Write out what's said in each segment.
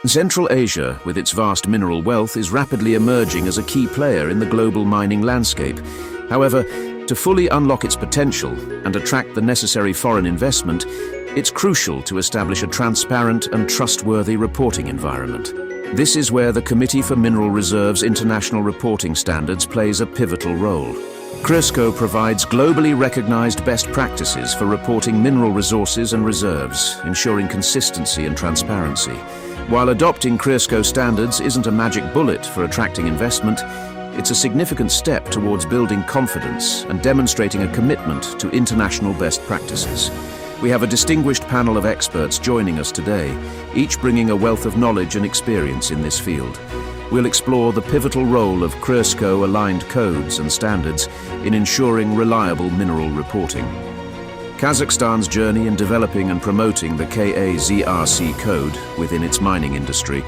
Central Asia, with its vast mineral wealth, is rapidly emerging as a key player in the global mining landscape. However, to fully unlock its potential and attract the necessary foreign investment, it's crucial to establish a transparent and trustworthy reporting environment. This is where the Committee for Mineral Reserves International Reporting Standards plays a pivotal role. CRIRSCO provides globally recognized best practices for reporting mineral resources and reserves, ensuring consistency and transparency. While adopting CRIRSCO standards isn't a magic bullet for attracting investment, it's a significant step towards building confidence and demonstrating a commitment to international best practices. We have a distinguished panel of experts joining us today, each bringing a wealth of knowledge and experience in this field. We'll explore the pivotal role of CRIRSCO-aligned codes and standards in ensuring reliable mineral reporting. Kazakhstan's journey in developing and promoting the KAZRC code within its mining industry,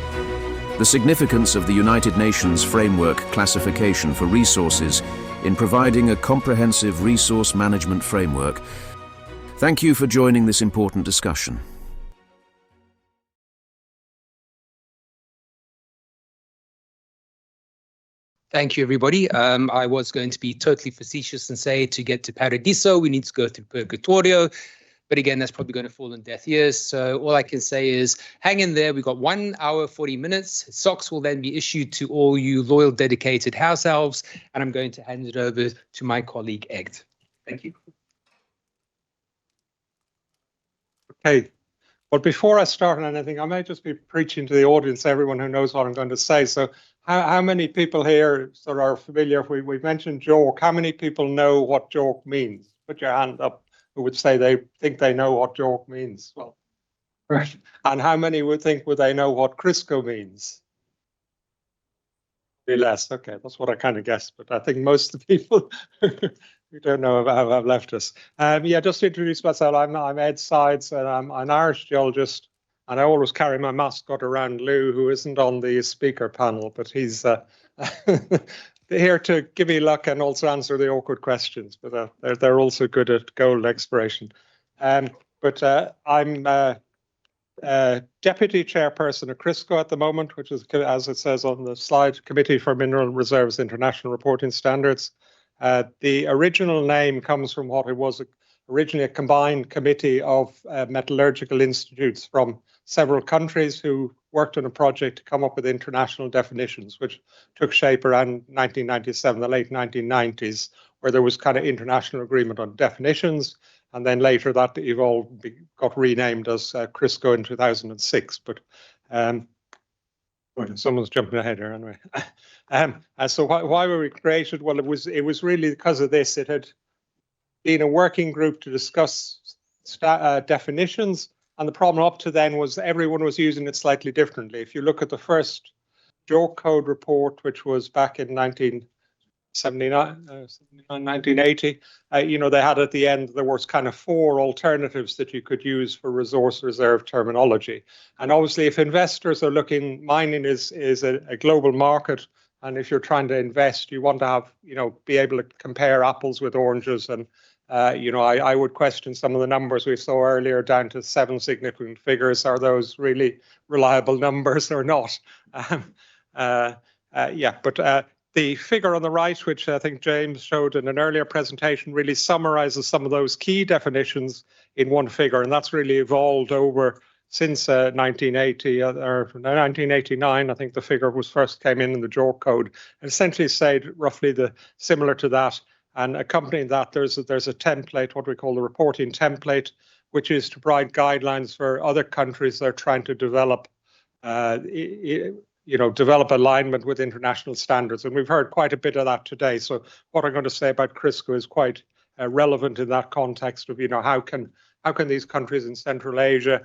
the significance of the United Nations Framework Classification for Resources in providing a comprehensive resource management framework. Thank you for joining this important discussion. Thank you, everybody. I was going to be totally facetious and say to get to Paradiso, we need to go through Purgatorio. But again, that's probably going to fall on deaf ears. So all I can say is hang in there. We've got 1 hour, 40 minutes. Socks will then be issued to all you loyal, dedicated house elves. And I'm going to hand it over to my colleague, Egd. Thank you. Okay. But before I start on anything, I may just be preaching to the audience, everyone who knows what I'm going to say. So how many people here sort of are familiar? We've mentioned JORC. How many people know what JORC means? Put your hand up who would say they think they know what JORC means. Well, right. And how many would they know what CRIRSCO means? Be less. Okay, that's what I kind of guessed. But I think most of the people who don't know have left us. Yeah, just to introduce myself, I'm Ed Sides, and I'm an Irish geologist. And I always carry my mascot around, Lou, who isn't on the speaker panel, but he's here to give me luck and also answer the awkward questions. But they're also good at gold exploration. But I'm Deputy Chairperson of CRIRSCO at the moment, which is, as it says on the slide, Committee for Mineral Reserves International Reporting Standards. The original name comes from what it was originally a combined committee of metallurgical institutes from several countries who worked on a project to come up with international definitions, which took shape around 1997, the late 1990s, where there was kind of international agreement on definitions. And then later that evolved, got renamed as CRIRSCO in 2006. But someone's jumping ahead here anyway. So why were we created? Well, it was really because of this. It had been a working group to discuss definitions. And the problem up to then was everyone was using it slightly differently. If you look at the first JORC code report, which was back in 1980, they had at the end, there was kind of 4 alternatives that you could use for resource reserve terminology. And obviously, if investors are looking, mining is a global market. And if you're trying to invest, you want to have, be able to compare apples with oranges. And I would question some of the numbers we saw earlier down to 7 significant figures. Are those really reliable numbers or not? The figure on the right, which I think James showed in an earlier presentation, really summarizes some of those key definitions in one figure. And that's really evolved over since 1980 or 1989. I think the figure was first came in the JORC code, and essentially stayed roughly similar to that. And accompanying that, there's a template, what we call the reporting template, which is to provide guidelines for other countries that are trying to develop, develop alignment with international standards. And we've heard quite a bit of that today. So what I'm going to say about CRIRSCO is quite relevant in that context of, how can these countries in Central Asia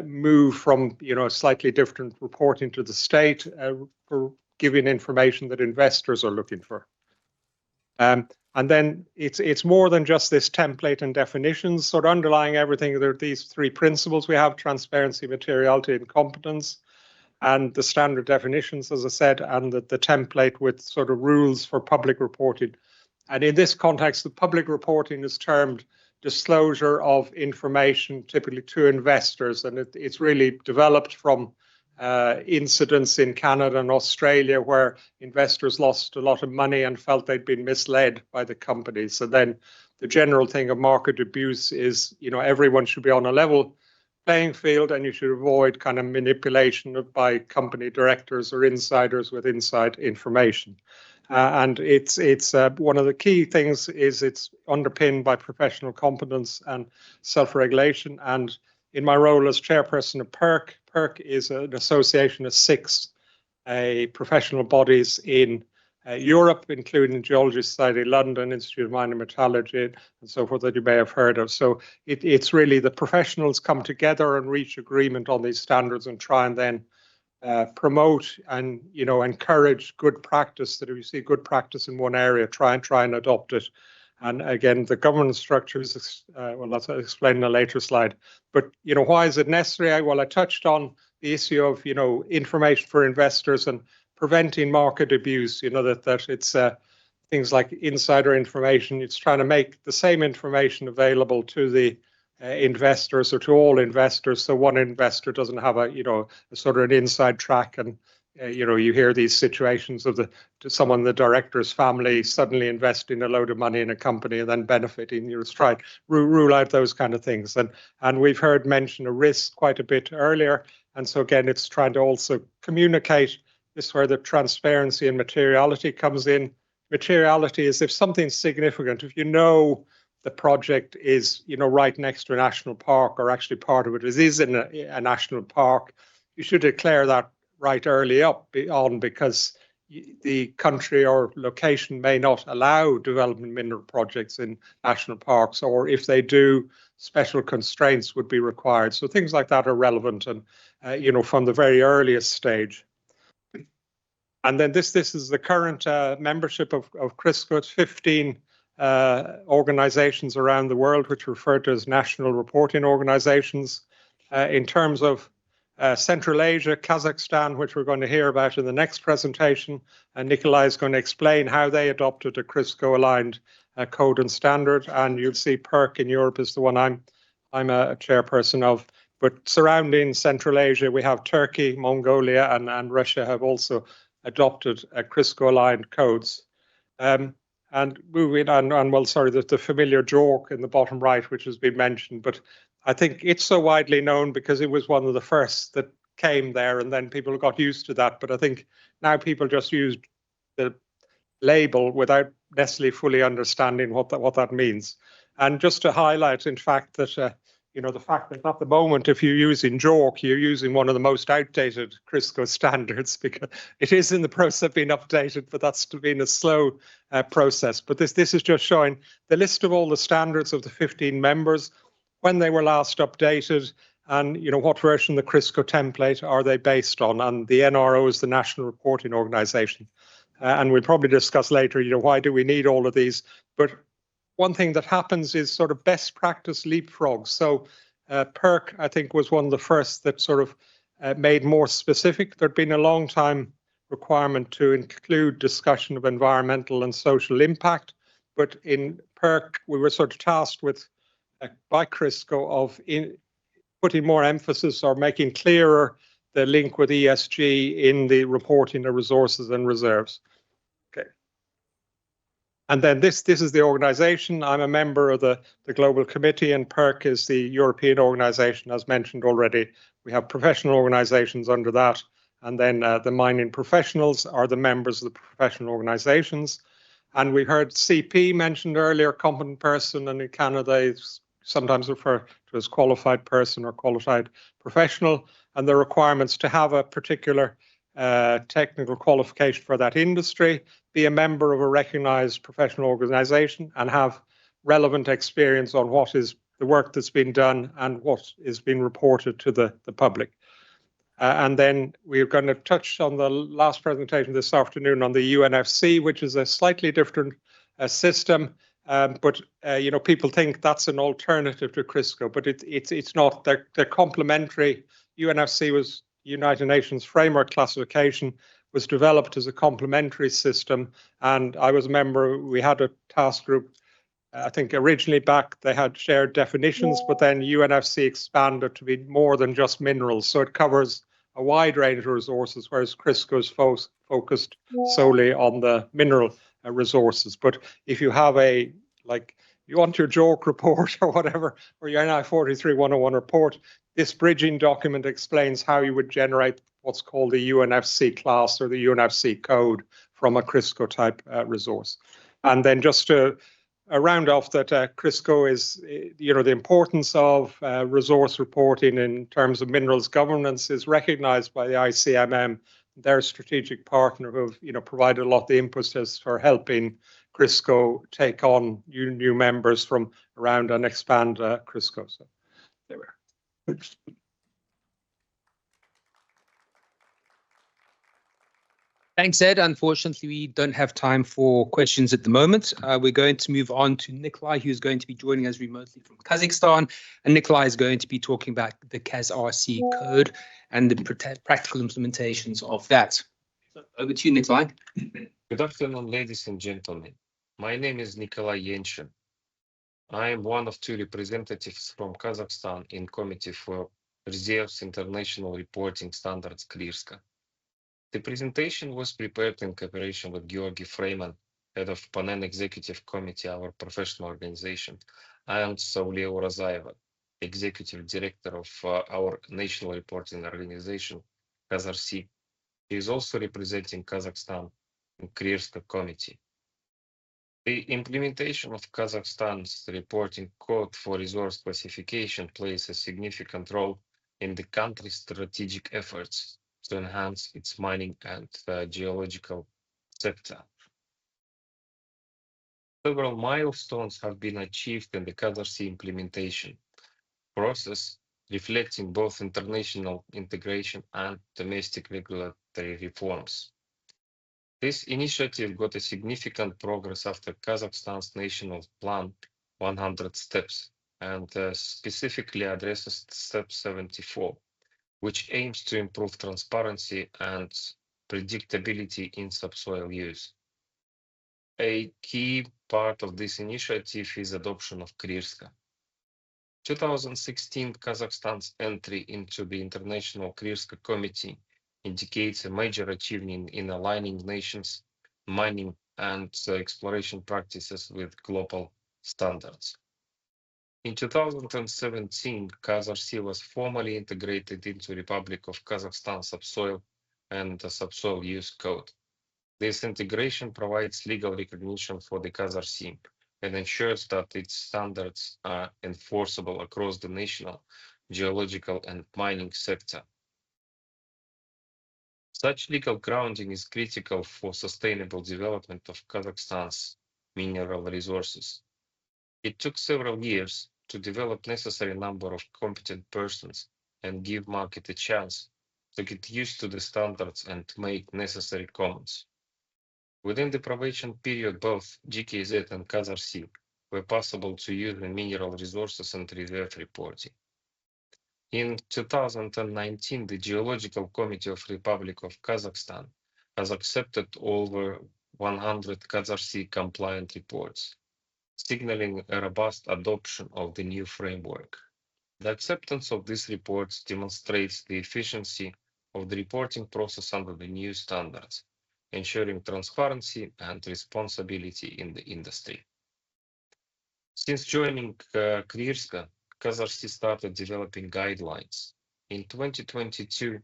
move from, slightly different reporting to the state for giving information that investors are looking for. And then it's more than just this template and definitions. Sort of underlying everything, there are these 3 principles we have: transparency, materiality, and competence. And the standard definitions, as I said, and the template with sort of rules for public reporting. And in this context, the public reporting is termed disclosure of information, typically to investors. And it's really developed from incidents in Canada and Australia where investors lost a lot of money and felt they'd been misled by the companies. So then the general thing of market abuse is, everyone should be on a level playing field, and you should avoid kind of manipulation by company directors or insiders with inside information. And it's one of the key things is it's underpinned by professional competence and self-regulation. And in my role as chairperson of PERC is an association of 6 professional bodies in Europe, including Geology Society London, Institute of Mining and Metallurgy, and so forth, that you may have heard of. So it's really the professionals come together and reach agreement on these standards and try and then promote and encourage good practice. That if you see good practice in one area, try and adopt it. And again, the governance structure is well, that's explained in a later slide. But why is it necessary? Well, I touched on the issue of information for investors and preventing market abuse. That it's things like insider information. It's trying to make the same information available to the investors or to all investors, so one investor doesn't have a sort of an inside track. And you hear these situations of someone in the director's family suddenly investing a load of money in a company and then benefiting. You try to rule out those kind of things. And we've heard mention of risk quite a bit earlier. And so again, it's trying to also communicate. This is where the transparency and materiality comes in. Materiality is if something's significant, if the project is right next to a national park, or actually part of it is in a national park, you should declare that right early on, because the country or location may not allow development mineral projects in national parks, or if they do, special constraints would be required. So things like that are relevant, and from the very earliest stage. And then this is the current membership of CRIRSCO. It's 15 organizations around the world, which are referred to as national reporting organizations. In terms of Central Asia, Kazakhstan, which we're going to hear about in the next presentation, and Nikolai is going to explain how they adopted a CRIRSCO-aligned code and standard. And you'll see PERC in Europe is the one I'm a chairperson of. But surrounding Central Asia, we have Turkey, Mongolia, and Russia have also adopted CRIRSCO-aligned codes. And moving on, well, sorry, there's the familiar JORC in the bottom right, which has been mentioned, but I think it's so widely known because it was one of the first that came there, and then people got used to that. But I think now people just use the label without necessarily fully understanding what that means. And just to highlight, in fact, that the fact that at the moment, if you're using JORC, you're using one of the most outdated CRIRSCO standards, because it is in the process of being updated, but that's been a slow process. But this is just showing the list of all the standards of the 15 members, when they were last updated, and what version of the CRIRSCO template are they based on. And the NRO is the National Reporting Organization. And we'll probably discuss later, why do we need all of these? But one thing that happens is sort of best practice leapfrogs. So PERC, I think, was one of the first that sort of made more specific. There'd been a long time requirement to include discussion of environmental and social impact. But in PERC, we were sort of tasked with, by CRIRSCO, of putting more emphasis or making clearer the link with ESG in the reporting of resources and reserves. Okay. And then this is the organization. I'm a member of the Global Committee, and PERC is the European organization, as mentioned already. We have professional organizations under that. And then the mining professionals are the members of the professional organizations. And we heard CP mentioned earlier, competent person, and in Canada is sometimes referred to as qualified person or qualified professional. And the requirements to have a particular technical qualification for that industry, be a member of a recognized professional organization, and have relevant experience on what is the work that's been done and what is being reported to the public. And then we're going to touch on the last presentation this afternoon on the UNFC, which is a slightly different system. But people think that's an alternative to CRIRSCO, but it's not. They're complementary. UNFC was United Nations Framework Classification, was developed as a complementary system, and I was a member. We had a task group. I think originally back they had shared definitions, but then UNFC expanded to be more than just minerals. So it covers a wide range of resources, whereas CRIRSCO is focused solely on the mineral resources. But if you have you want your JORC report or whatever, or your NI 43-101 report, this bridging document explains how you would generate what's called the UNFC class or the UNFC code from a CRIRSCO type resource. And then just to round off that CRIRSCO is, the importance of resource reporting in terms of minerals governance is recognized by the ICMM, their strategic partner, who have provided a lot of the impetus for helping CRIRSCO take on new members from around and expand CRIRSCO. So there we are. Thanks, Ed. Unfortunately, we don't have time for questions at the moment. We're going to move on to Nikolai, who's going to be joining us remotely from Kazakhstan. And Nikolai is going to be talking about the KazRC code and the practical implementations of that. So over to you, Nikolai. Good afternoon, ladies and gentlemen. My name is Nikolai Yenshin. I am one of two representatives from Kazakhstan in Committee for Reserves International Reporting Standards CRIRSCO. The presentation was prepared in cooperation with Georgi Freiman, head of PANEN Executive Committee, our professional organization, and Saulia Urazayeva, Executive Director of our national reporting organization, KazRC. She is also representing Kazakhstan in CRIRSCO Committee. The implementation of Kazakhstan's reporting code for resource classification plays a significant role in the country's strategic efforts to enhance its mining and geological sector. Several milestones have been achieved in the KazRC implementation process, reflecting both international integration and domestic regulatory reforms. This initiative got a significant progress after Kazakhstan's National Plan 100 Steps and specifically addresses Step 74, which aims to improve transparency and predictability in subsoil use. A key part of this initiative is adoption of CRIRSCO. 2016 Kazakhstan's entry into the International CRIRSCO Committee indicates a major achievement in aligning nations' mining and exploration practices with global standards. In 2017, KazRC was formally integrated into Republic of Kazakhstan Subsoil and Subsoil Use Code. This integration provides legal recognition for the KazRC and ensures that its standards are enforceable across the national, geological, and mining sector. Such legal grounding is critical for sustainable development of Kazakhstan's mineral resources. It took several years to develop necessary number of competent persons and give market a chance to get used to the standards and make necessary comments. Within the probation period, both GKZ and KazRC were possible to use in mineral resources and reserve reporting. In 2019, the Geological Committee of Republic of Kazakhstan has accepted over 100 KazRC compliant reports, signaling a robust adoption of the new framework. The acceptance of these reports demonstrates the efficiency of the reporting process under the new standards, ensuring transparency and responsibility in the industry. Since joining CRIRSCO, KazRC started developing guidelines. In 2022,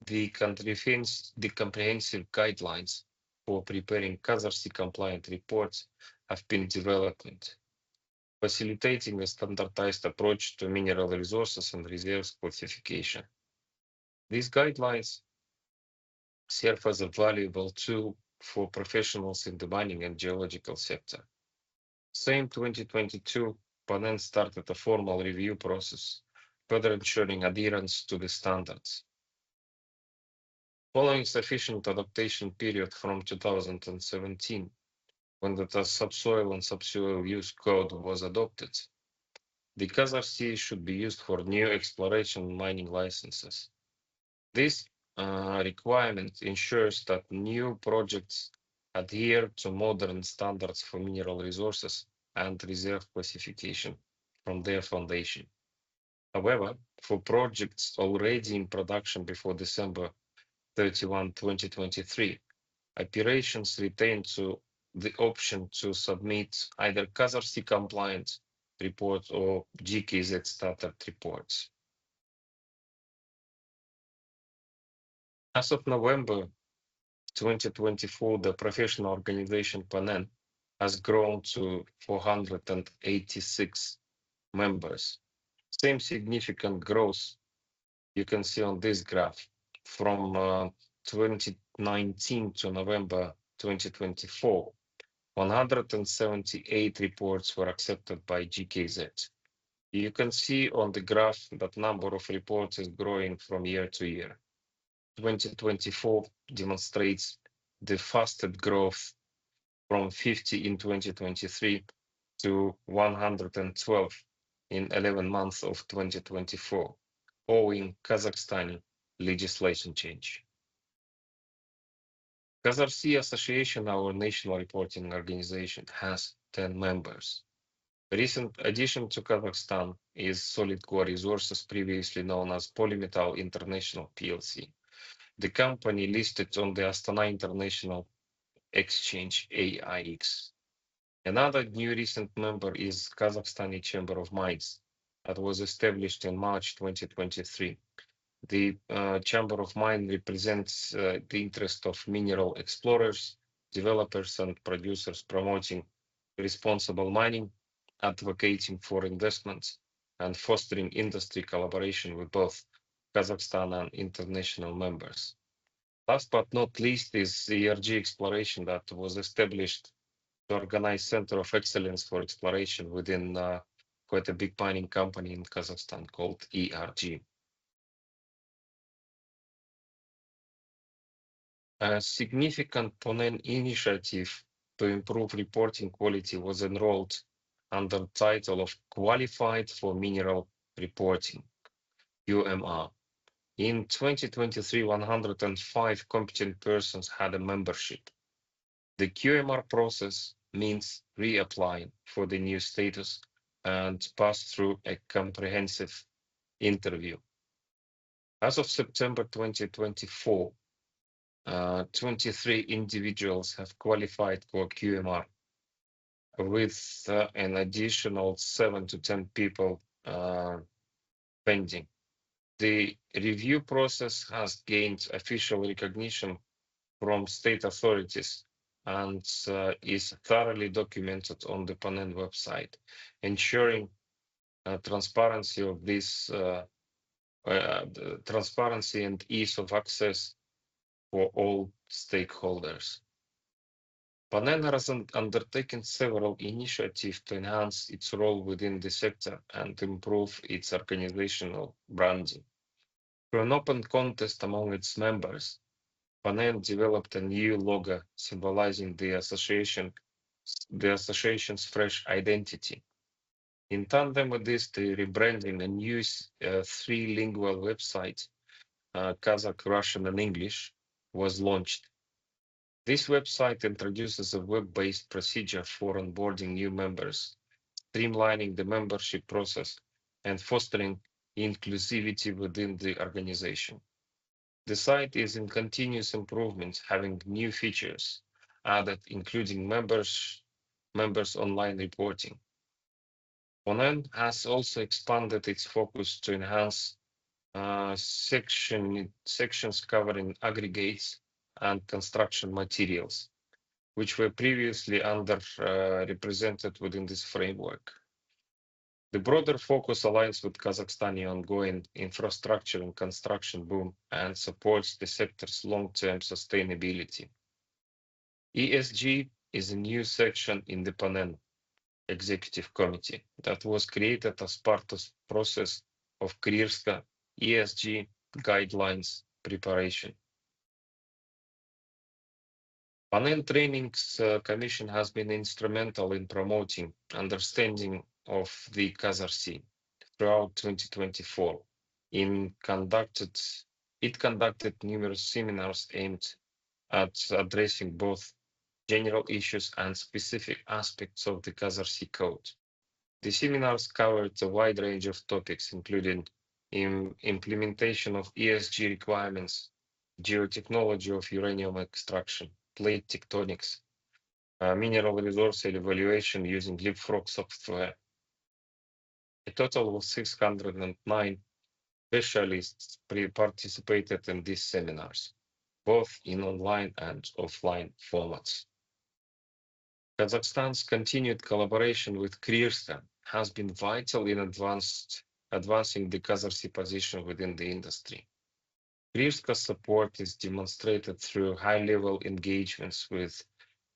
the comprehensive guidelines for preparing KazRC compliant reports have been developed, facilitating a standardized approach to mineral resources and reserves classification. These guidelines serve as a valuable tool for professionals in the mining and geological sector. Same 2022, PANEN started a formal review process, further ensuring adherence to the standards. Following sufficient adaptation period from 2017, when the subsoil and subsoil use code was adopted, the KazRC should be used for new exploration and mining licenses. This requirement ensures that new projects adhere to modern standards for mineral resources and reserve classification from their foundation. However, for projects already in production before December 31, 2023, operations retain the option to submit either CASRC compliant reports or GKZ standard reports. As of November 2024, the professional organization PANEN has grown to 486 members. Same significant growth you can see on this graph from 2019 to November 2024. 178 reports were accepted by GKZ. You can see on the graph that number of reports is growing from year to year. 2024 demonstrates the fastest growth from 50 in 2023 to 112 in 11 months of 2024, owing Kazakhstani legislation change. CASRC Association, our national reporting organization, has 10 members. A recent addition to Kazakhstan is Solid Core Resources, previously known as Polymetal International PLC. The company listed on the Astana International Exchange AIX. Another new recent member is Kazakhstani Chamber of Mines that was established in March 2023. The Chamber of Mines represents the interest of mineral explorers, developers, and producers, promoting responsible mining, advocating for investments, and fostering industry collaboration with both Kazakhstan and international members. Last but not least is the ERG Exploration that was established to organize Center of Excellence for Exploration within quite a big mining company in Kazakhstan called ERG. A significant PANEN initiative to improve reporting quality was enrolled under the title of Qualified for Mineral Reporting, QMR. In 2023, 105 competent persons had a membership. The QMR process means reapplying for the new status and pass through a comprehensive interview. As of September 2024, 23 individuals have qualified for QMR, with an additional 7 to 10 people pending. The review process has gained official recognition from state authorities and is thoroughly documented on the PANEN website, ensuring transparency of this transparency and ease of access for all stakeholders. PANEN has undertaken several initiatives to enhance its role within the sector and improve its organizational branding. Through an open contest among its members, PANEN developed a new logo symbolizing the association's fresh identity. In tandem with this, the rebranding, a new three-lingual website, Kazakh, Russian, and English, was launched. This website introduces a web-based procedure for onboarding new members, streamlining the membership process, and fostering inclusivity within the organization. The site is in continuous improvement, having new features added, including members' online reporting. PANEN has also expanded its focus to enhance sections covering aggregates and construction materials, which were previously underrepresented within this framework. The broader focus aligns with Kazakhstan's ongoing infrastructure and construction boom and supports the sector's long-term sustainability. ESG is a new section in the PANEN Executive Committee that was created as part of the process of CRIRSCO ESG guidelines preparation. PANEN Trainings Commission has been instrumental in promoting understanding of the CASRC throughout 2024. It conducted numerous seminars aimed at addressing both general issues and specific aspects of the CASRC code. The seminars covered a wide range of topics, including implementation of ESG requirements, geotechnology of uranium extraction, plate tectonics, mineral resource evaluation using Leapfrog software. A total of 609 specialists participated in these seminars, both in online and offline formats. Kazakhstan's continued collaboration with CRIRSCO has been vital in advancing the Kazakh position within the industry. CRIRSCO's support is demonstrated through high-level engagements with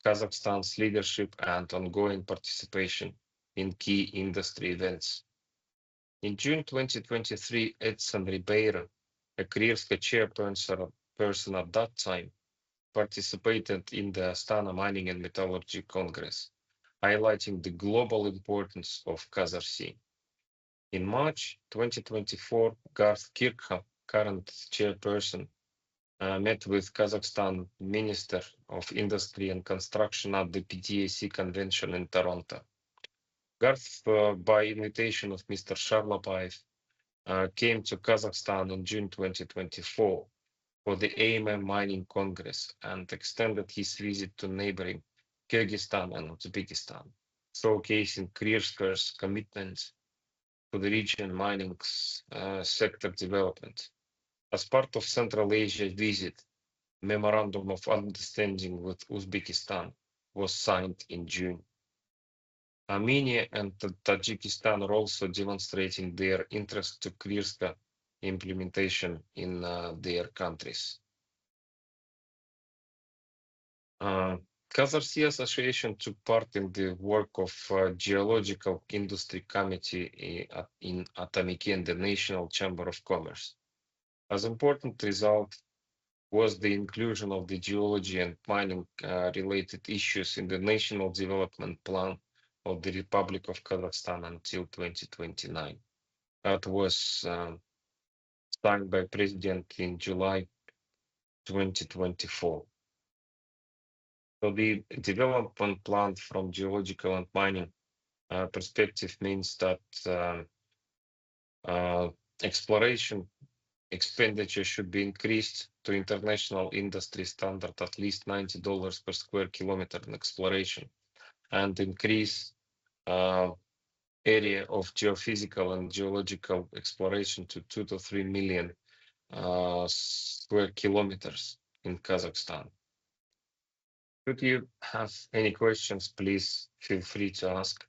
Kazakhstan's leadership and ongoing participation in key industry events. In June 2023, Edson Ribeiro, a CRIRSCO chairperson at that time, participated in the Astana Mining and Metallurgy Congress, highlighting the global importance of Kazakh Sea. In March 2024, Garth Kirkhope, current chairperson, met with Kazakhstan Minister of Industry and Construction at the PTAC convention in Toronto. Garth, by invitation of Mr. Sharlapayev, came to Kazakhstan in June 2024 for the AMM Mining Congress and extended his visit to neighboring Kyrgyzstan and Uzbekistan, showcasing CRIRSCO's commitment to the region mining sector development. As part of Central Asia visit, Memorandum of Understanding with Uzbekistan was signed in June. Armenia and Tajikistan are also demonstrating their interest to CRIRSCO implementation in their countries. Kazakh Sea Association took part in the work of Geological Industry Committee in Atamiki and the National Chamber of Commerce. As important result was the inclusion of the geology and mining related issues in the National Development Plan of the Republic of Kazakhstan until 2029. That was signed by President in July 2024. So the development plan from geological and mining perspective means that exploration expenditure should be increased to international industry standard at least $90 per square kilometer in exploration, and increase area of geophysical and geological exploration to 2 to 3 million square kilometers in Kazakhstan. If you have any questions, please feel free to ask.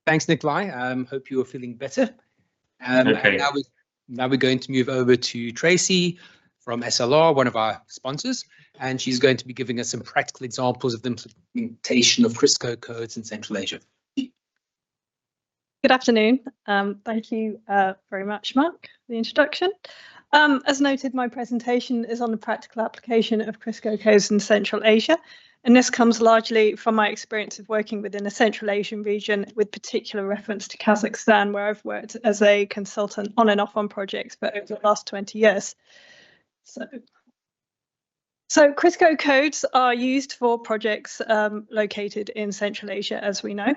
Thanks, Nikolai. Hope you are feeling better. Okay. And now we're going to move over to Tracy from SLR, one of our sponsors, and she's going to be giving us some practical examples of the implementation of CRIRSCO codes in Central Asia. Good afternoon. Thank you very much, Mark, for the introduction. As noted, my presentation is on the practical application of CRIRSCO codes in Central Asia, and this comes largely from my experience of working within the Central Asian region, with particular reference to Kazakhstan, where I've worked as a consultant on and off on projects for over the last 20 years. So CRIRSCO codes are used for projects located in Central Asia, as we know.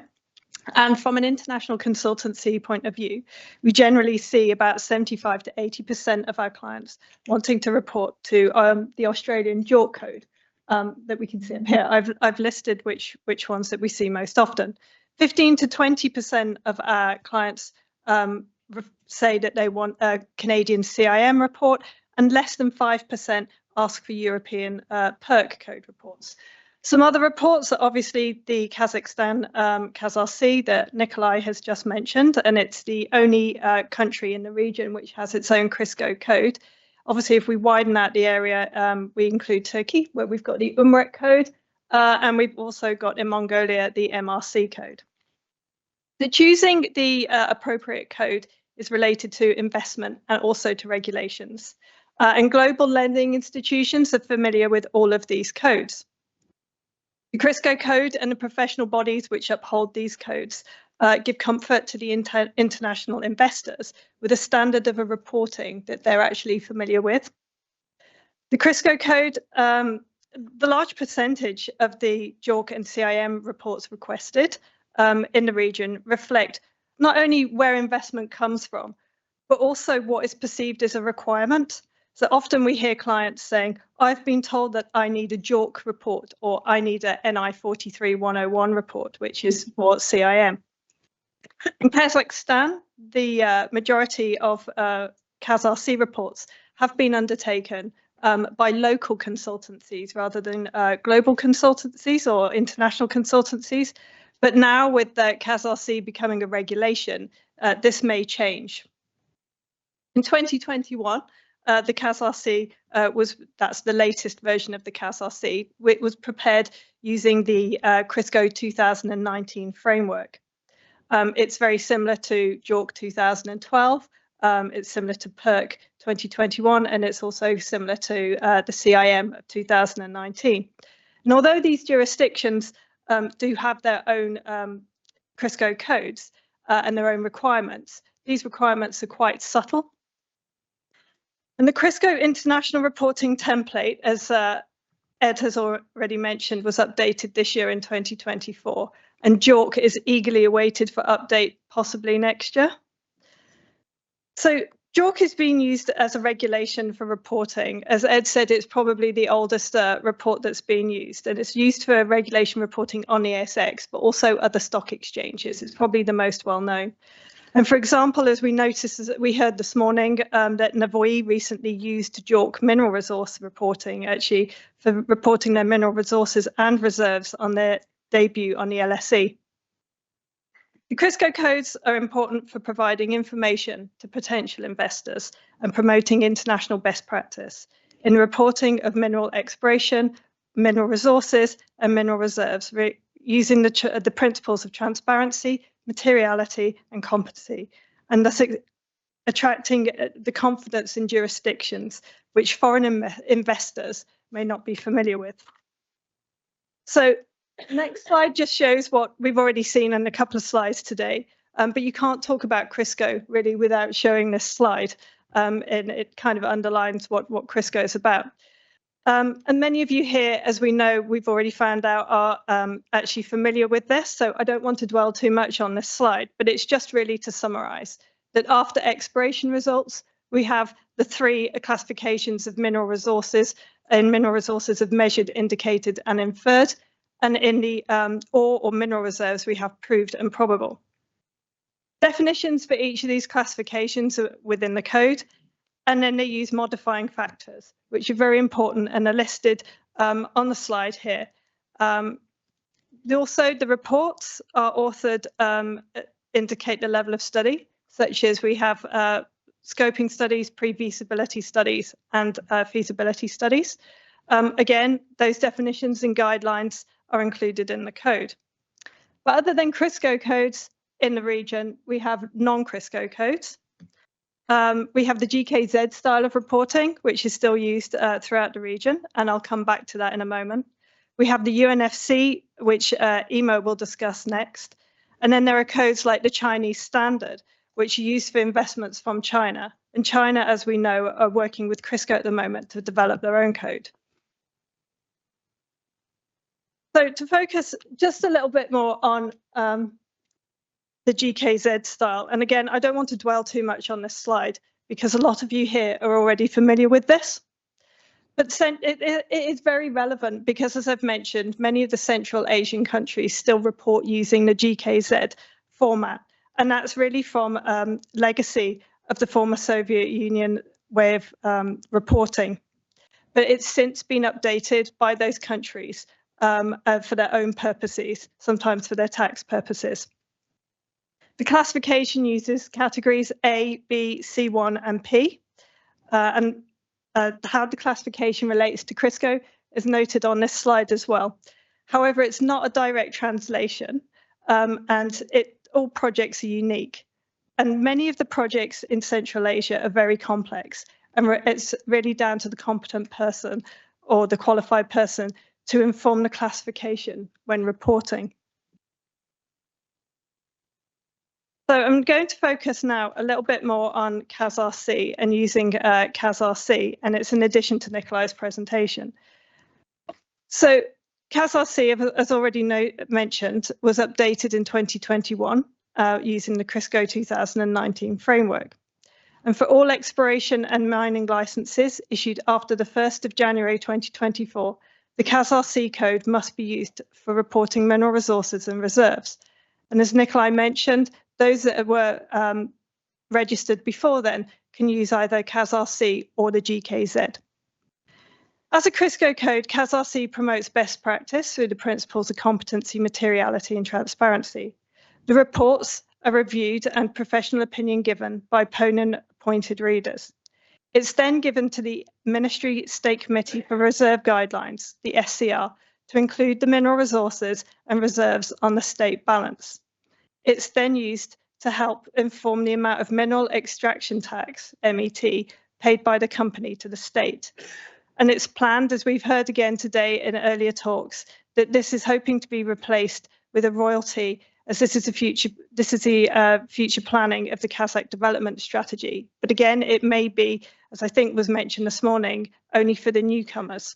And from an international consultancy point of view, we generally see about 75 to 80% of our clients wanting to report to the Australian JORC code that we can see up here. I've listed which ones that we see most often. 15 to 20% of our clients say that they want a Canadian CIM report, and less than 5% ask for European PERC code reports. Some other reports are obviously the Kazakhstan KazRC that Nikolai has just mentioned, and it's the only country in the region which has its own CRIRSCO code. Obviously, if we widen out the area, we include Turkey, where we've got the UMREC code, and we've also got in Mongolia the MRC code. So choosing the appropriate code is related to investment and also to regulations. And global lending institutions are familiar with all of these codes. The CRIRSCO code and the professional bodies which uphold these codes give comfort to the international investors with a standard of a reporting that they're actually familiar with. The CRIRSCO code, the large percentage of the JORC and CIM reports requested in the region reflect not only where investment comes from, but also what is perceived as a requirement. So often we hear clients saying, I've been told that I need a JORC report, or I need a NI 43101 report, which is for CIM. In Kazakhstan, the majority of KazRC reports have been undertaken by local consultancies rather than global consultancies or international consultancies. But now with the KazRC becoming a regulation, this may change. In 2021, the KazRC that's the latest version of the KazRC. It was prepared using the CRIRSCO 2019 framework. It's very similar to JORC 2012. It's similar to PERC 2021, and it's also similar to the CIM of 2019. And although these jurisdictions do have their own CRIRSCO codes and their own requirements, these requirements are quite subtle. And the CRIRSCO International Reporting Template, as Ed has already mentioned, was updated this year in 2024, and JORC is eagerly awaited for update possibly next year. So JORC is being used as a regulation for reporting. As Ed said, it's probably the oldest report that's being used, and it's used for regulation reporting on the ASX, but also other stock exchanges. It's probably the most well known. And for example, as we noticed, as we heard this morning, that Navoi recently used JORC mineral resource reporting actually for reporting their mineral resources and reserves on their debut on the LSE. The CRIRSCO codes are important for providing information to potential investors and promoting international best practice in reporting of mineral exploration, mineral resources, and mineral reserves, using the principles of transparency, materiality, and competency, and thus attracting the confidence in jurisdictions which foreign investors may not be familiar with. So next slide just shows what we've already seen in a couple of slides today, but you can't talk about CRIRSCO really without showing this slide, and it kind of underlines what CRIRSCO is about. And many of you here, as we know, we've already found out, are actually familiar with this, so I don't want to dwell too much on this slide, but it's just really to summarize that after exploration results, we have the three classifications of mineral resources, and mineral resources of measured, indicated, and inferred, and in the ore or mineral reserves, we have proved and probable. Definitions for each of these classifications are within the code, and then they use modifying factors, which are very important and are listed on the slide here. Also, the reports are authored, indicate the level of study, such as we have scoping studies, pre-feasibility studies, and feasibility studies. Again, those definitions and guidelines are included in the code. But other than CRIRSCO codes in the region, we have non-CRIRSCO codes. We have the GKZ style of reporting, which is still used throughout the region, and I'll come back to that in a moment. We have the UNFC, which Emo will discuss next. And then there are codes like the Chinese standard, which are used for investments from China. And China, as we know, are working with CRIRSCO at the moment to develop their own code. So to focus just a little bit more on the GKZ style. And again, I don't want to dwell too much on this slide because a lot of you here are already familiar with this. But it is very relevant because, as I've mentioned, many of the Central Asian countries still report using the GKZ format. And that's really from legacy of the former Soviet Union way of reporting. But it's since been updated by those countries for their own purposes, sometimes for their tax purposes. The classification uses categories A, B, C1, and P. And how the classification relates to CRIRSCO is noted on this slide as well. However, it's not a direct translation, and all projects are unique. And many of the projects in Central Asia are very complex, and it's really down to the competent person or the qualified person to inform the classification when reporting. So I'm going to focus now a little bit more on CAS-RC and using CAS-RC, and it's in addition to Nikolai's presentation. So CAS-RC, as already mentioned, was updated in 2021 using the CRIRSCO 2019 framework. And for all exploration and mining licenses issued after the 1st of January 2024, the CAS-RC code must be used for reporting mineral resources and reserves. And as Nikolai mentioned, those that were registered before then can use either CAS-RC or the GKZ. As a CRIRSCO code, CAS-RC promotes best practice through the principles of competency, materiality, and transparency. The reports are reviewed and professional opinion given by opponent-appointed readers. It's then given to the Ministry State Committee for Reserve Guidelines, the SCR, to include the mineral resources and reserves on the state balance. It's then used to help inform the amount of mineral extraction tax, MET, paid by the company to the state. And it's planned, as we've heard again today in earlier talks, that this is hoping to be replaced with a royalty, as this is the future planning of the Kazakh development strategy. But again, it may be, as I think was mentioned this morning, only for the newcomers.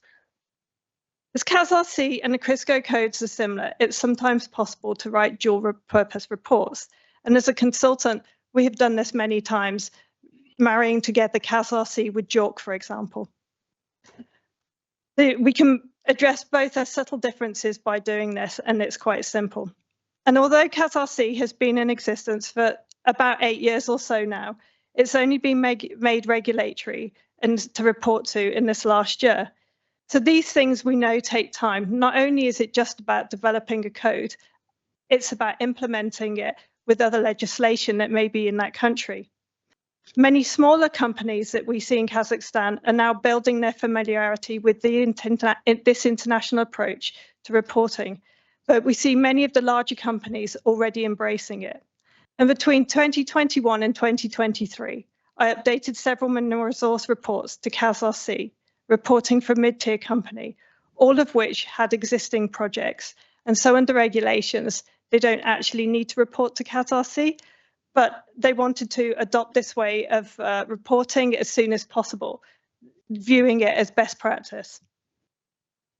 As CAS-RC and the CRIRSCO codes are similar, it's sometimes possible to write dual-purpose reports. And as a consultant, we have done this many times, marrying together CAS-RC with JORC, for example. We can address both their subtle differences by doing this, and it's quite simple. And although CAS-RC has been in existence for about 8 years or so now, it's only been made regulatory and to report to in this last year. So these things we know take time. Not only is it just about developing a code, it's about implementing it with other legislation that may be in that country. Many smaller companies that we see in Kazakhstan are now building their familiarity with this international approach to reporting, but we see many of the larger companies already embracing it. And between 2021 and 2023, I updated several mineral resource reports to CAS-RC, reporting for mid-tier company, all of which had existing projects. And so under regulations, they don't actually need to report to CAS-RC, but they wanted to adopt this way of reporting as soon as possible, viewing it as best practice.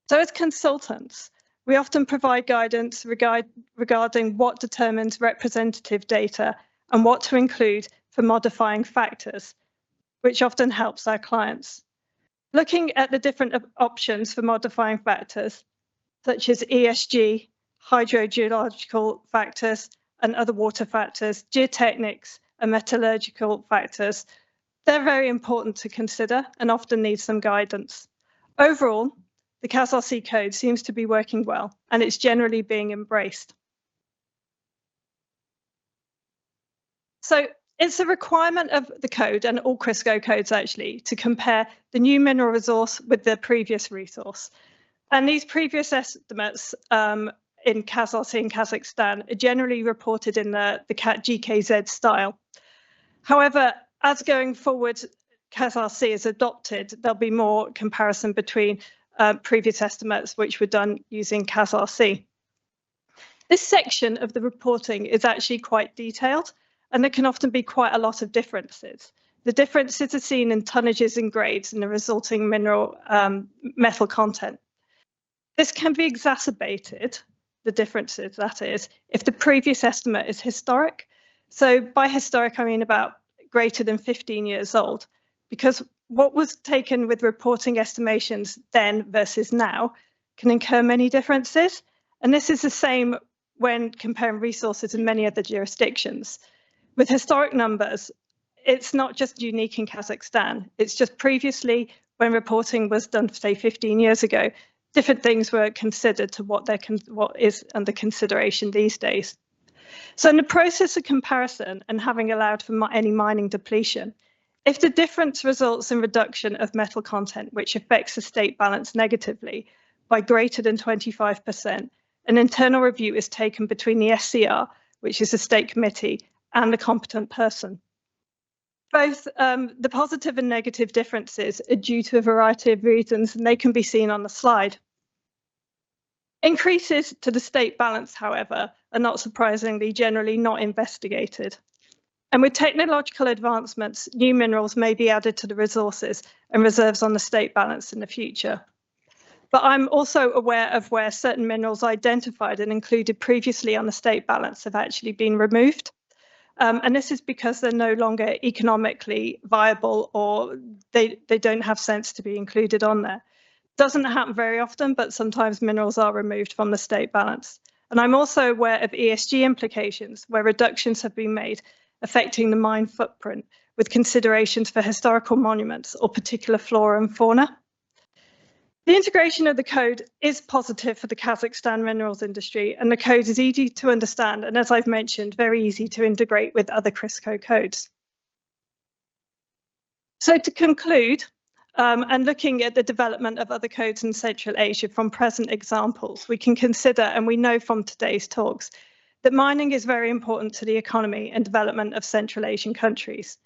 So as consultants, we often provide guidance regarding what determines representative data and what to include for modifying factors, which often helps our clients. Looking at the different options for modifying factors, such as ESG, hydrogeological factors, and other water factors, geotechnics, and metallurgical factors, they're very important to consider and often need some guidance. Overall, the CAS-RC code seems to be working well, and it's generally being embraced. So it's a requirement of the code, and all CRIRSCO codes actually, to compare the new mineral resource with the previous resource. And these previous estimates in CAS-RC in Kazakhstan are generally reported in the GKZ style. However, as going forward, CAS-RC is adopted, there'll be more comparison between previous estimates which were done using CAS-RC. This section of the reporting is actually quite detailed, and there can often be quite a lot of differences. The differences are seen in tonnages and grades and the resulting mineral metal content. This can be exacerbated, the differences that is, if the previous estimate is historic. So by historic, I mean about greater than 15 years old, because what was taken with reporting estimations then versus now can incur many differences. And this is the same when comparing resources in many other jurisdictions. With historic numbers, it's not just unique in Kazakhstan. It's just previously, when reporting was done, say, 15 years ago, different things were considered to what is under consideration these days. So in the process of comparison and having allowed for any mining depletion, if the difference results in reduction of metal content, which affects the state balance negatively by greater than 25%, an internal review is taken between the SCR, which is the state committee, and the competent person. Both the positive and negative differences are due to a variety of reasons, and they can be seen on the slide. Increases to the state balance, however, are not surprisingly generally not investigated. And with technological advancements, new minerals may be added to the resources and reserves on the state balance in the future. But I'm also aware of where certain minerals identified and included previously on the state balance have actually been removed. And this is because they're no longer economically viable, or they don't have sense to be included on there. Doesn't happen very often, but sometimes minerals are removed from the state balance. And I'm also aware of ESG implications where reductions have been made affecting the mine footprint with considerations for historical monuments or particular flora and fauna. The integration of the code is positive for the Kazakhstan minerals industry, and the code is easy to understand and, as I've mentioned, very easy to integrate with other CRIRSCO codes. So to conclude, and looking at the development of other codes in Central Asia from present examples, we can consider, and we know from today's talks, that mining is very important to the economy and development of Central Asian countries.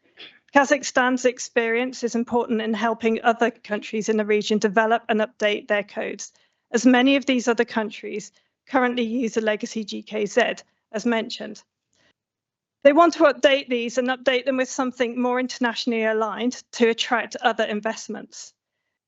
Kazakhstan's experience is important in helping other countries in the region develop and update their codes, as many of these other countries currently use a legacy GKZ, as mentioned. They want to update these and update them with something more internationally aligned to attract other investments.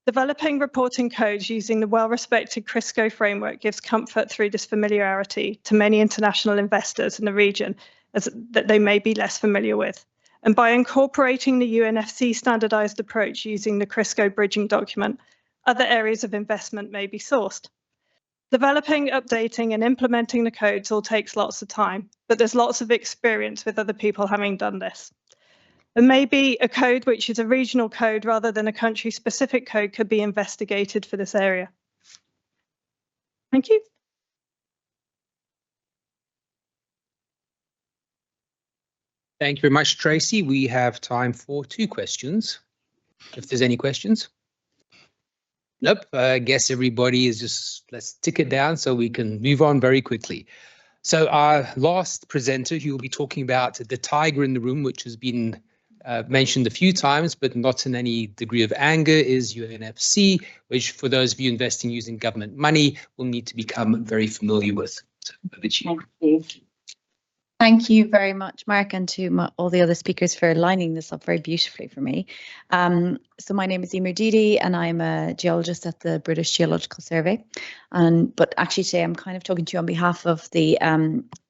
Developing reporting codes using the well-respected CRIRSCO framework gives comfort through this familiarity to many international investors in the region that they may be less familiar with. And by incorporating the UNFC standardized approach using the CRIRSCO bridging document, other areas of investment may be sourced. Developing, updating, and implementing the codes all takes lots of time, but there's lots of experience with other people having done this. And maybe a code which is a regional code rather than a country-specific code could be investigated for this area. Thank you. Thank you very much, Tracy. We have time for 2 questions, if there's any questions. Nope, I guess everybody is just, let's tick it down so we can move on very quickly. So our last presenter, who will be talking about the tiger in the room, which has been mentioned a few times, but not in any degree of anger, is UNFC, which for those of you investing using government money will need to become very familiar with. So over to you. Thank you very much, Mark, and to all the other speakers for lining this up very beautifully for me. So my name is Emer Didi, and I'm a geologist at the British Geological Survey. But actually today I'm kind of talking to you on behalf of the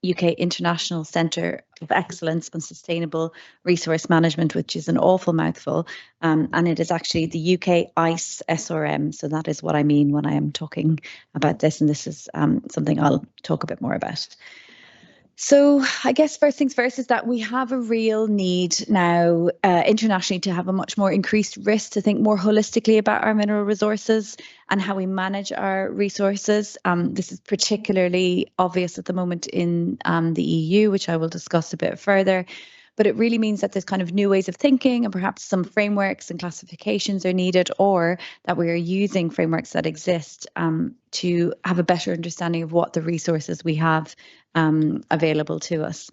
UK International Centre of Excellence on Sustainable Resource Management, which is an awful mouthful. And it is actually the UK ICE SRM. So that is what I mean when I am talking about this. And this is something I'll talk a bit more about. So I guess first things first is that we have a real need now internationally to have a much more increased risk, to think more holistically about our mineral resources and how we manage our resources. This is particularly obvious at the moment in the EU, which I will discuss a bit further. But it really means that there's kind of new ways of thinking, and perhaps some frameworks and classifications are needed, or that we are using frameworks that exist to have a better understanding of what the resources we have available to us.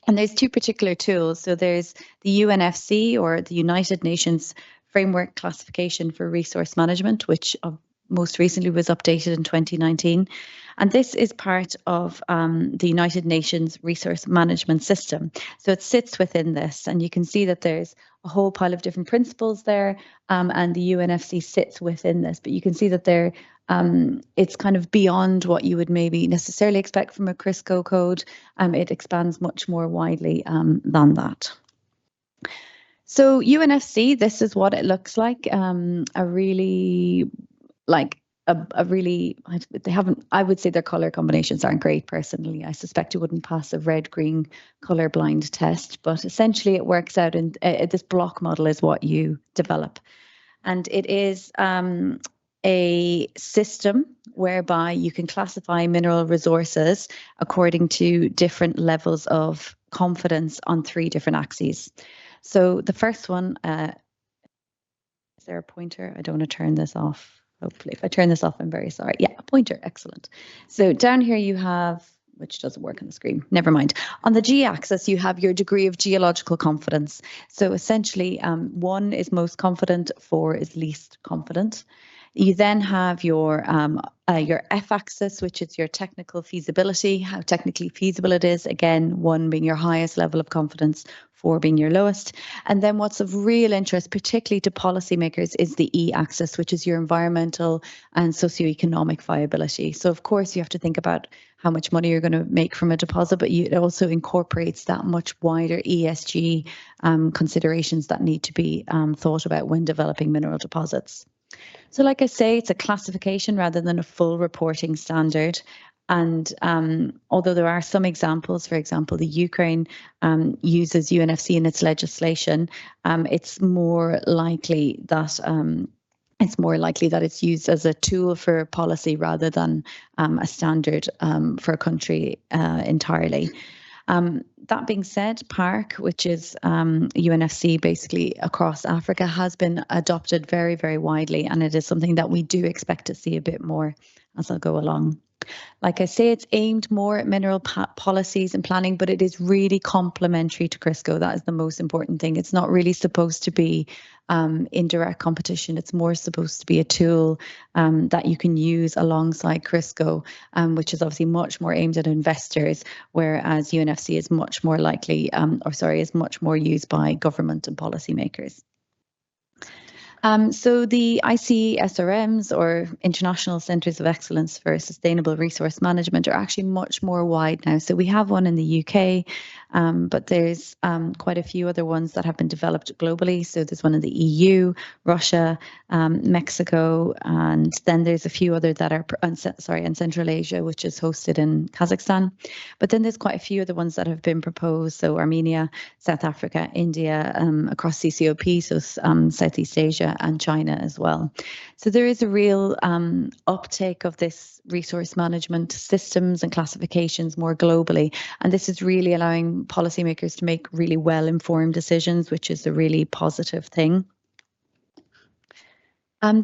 And there's 2 particular tools. So there's the UNFC, or the United Nations Framework Classification for Resource Management, which most recently was updated in 2019. And this is part of the United Nations Resource Management System. So it sits within this, and you can see that there's a whole pile of different principles there, and the UNFC sits within this. But you can see that it's kind of beyond what you would maybe necessarily expect from a CRIRSCO code. It expands much more widely than that. So UNFC, this is what it looks like. I would say their color combinations aren't great personally. I suspect it wouldn't pass a red-green color blind test, but essentially it works out in this block model is what you develop. And it is a system whereby you can classify mineral resources according to different levels of confidence on 3 different axes. So the first one, is there a pointer? I don't want to turn this off. Hopefully, if I turn this off, I'm very sorry. Yeah, a pointer, excellent. So down here you have, which doesn't work on the screen, never mind. On the G-axis, you have your degree of geological confidence. So essentially, 1 is most confident, 4 is least confident. You then have your F-axis, which is your technical feasibility, how technically feasible it is. Again, 1 being your highest level of confidence, 4 being your lowest. And then what's of real interest, particularly to policymakers, is the E-axis, which is your environmental and socioeconomic viability. So of course, you have to think about how much money you're going to make from a deposit, but it also incorporates that much wider ESG considerations that need to be thought about when developing mineral deposits. So like I say, it's a classification rather than a full reporting standard. And although there are some examples, for example, the Ukraine uses UNFC in its legislation, it's more likely that it's used as a tool for policy rather than a standard for a country entirely. That being said, PARC, which is UNFC basically across Africa, has been adopted very, very widely, and it is something that we do expect to see a bit more as I'll go along. Like I say, it's aimed more at mineral policies and planning, but it is really complementary to CRIRSCO. That is the most important thing. It's not really supposed to be in direct competition. It's more supposed to be a tool that you can use alongside CRIRSCO, which is obviously much more aimed at investors, whereas UNFC is much more likely, is much more used by government and policymakers. So the ICSRMs, or International Centres of Excellence for Sustainable Resource Management, are actually much more wide now. So we have one in the UK, but there's quite a few other ones that have been developed globally. So there's one in the EU, Russia, Mexico, and then there's a few other that are, in Central Asia, which is hosted in Kazakhstan. But then there's quite a few other ones that have been proposed. So Armenia, South Africa, India, across CCOP, so Southeast Asia, and China as well. So there is a real uptake of this resource management systems and classifications more globally. And this is really allowing policymakers to make really well-informed decisions, which is a really positive thing.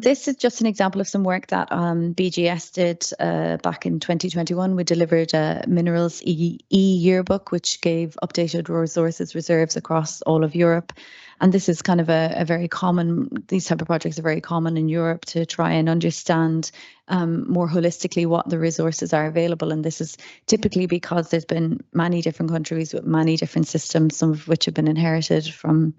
This is just an example of some work that BGS did back in 2021. We delivered a Minerals e-yearbook, which gave updated resources reserves across all of Europe. And this is kind of a very common, these type of projects are very common in Europe to try and understand more holistically what the resources are available. And this is typically because there's been many different countries with many different systems, some of which have been inherited from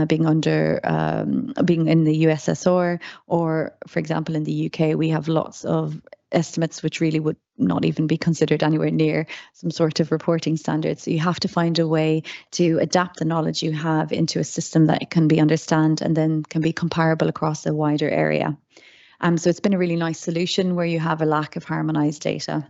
being in the USSR, or for example, in the UK, we have lots of estimates which really would not even be considered anywhere near some sort of reporting standard. So you have to find a way to adapt the knowledge you have into a system that can be understood and then can be comparable across a wider area. So it's been a really nice solution where you have a lack of harmonized data.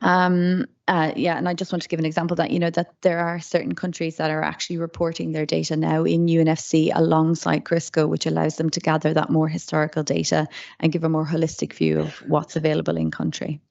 And I just want to give an example that, that there are certain countries that are actually reporting their data now in UNFC alongside CRIRSCO, which allows them to gather that more historical data and give a more holistic view of what's available in country.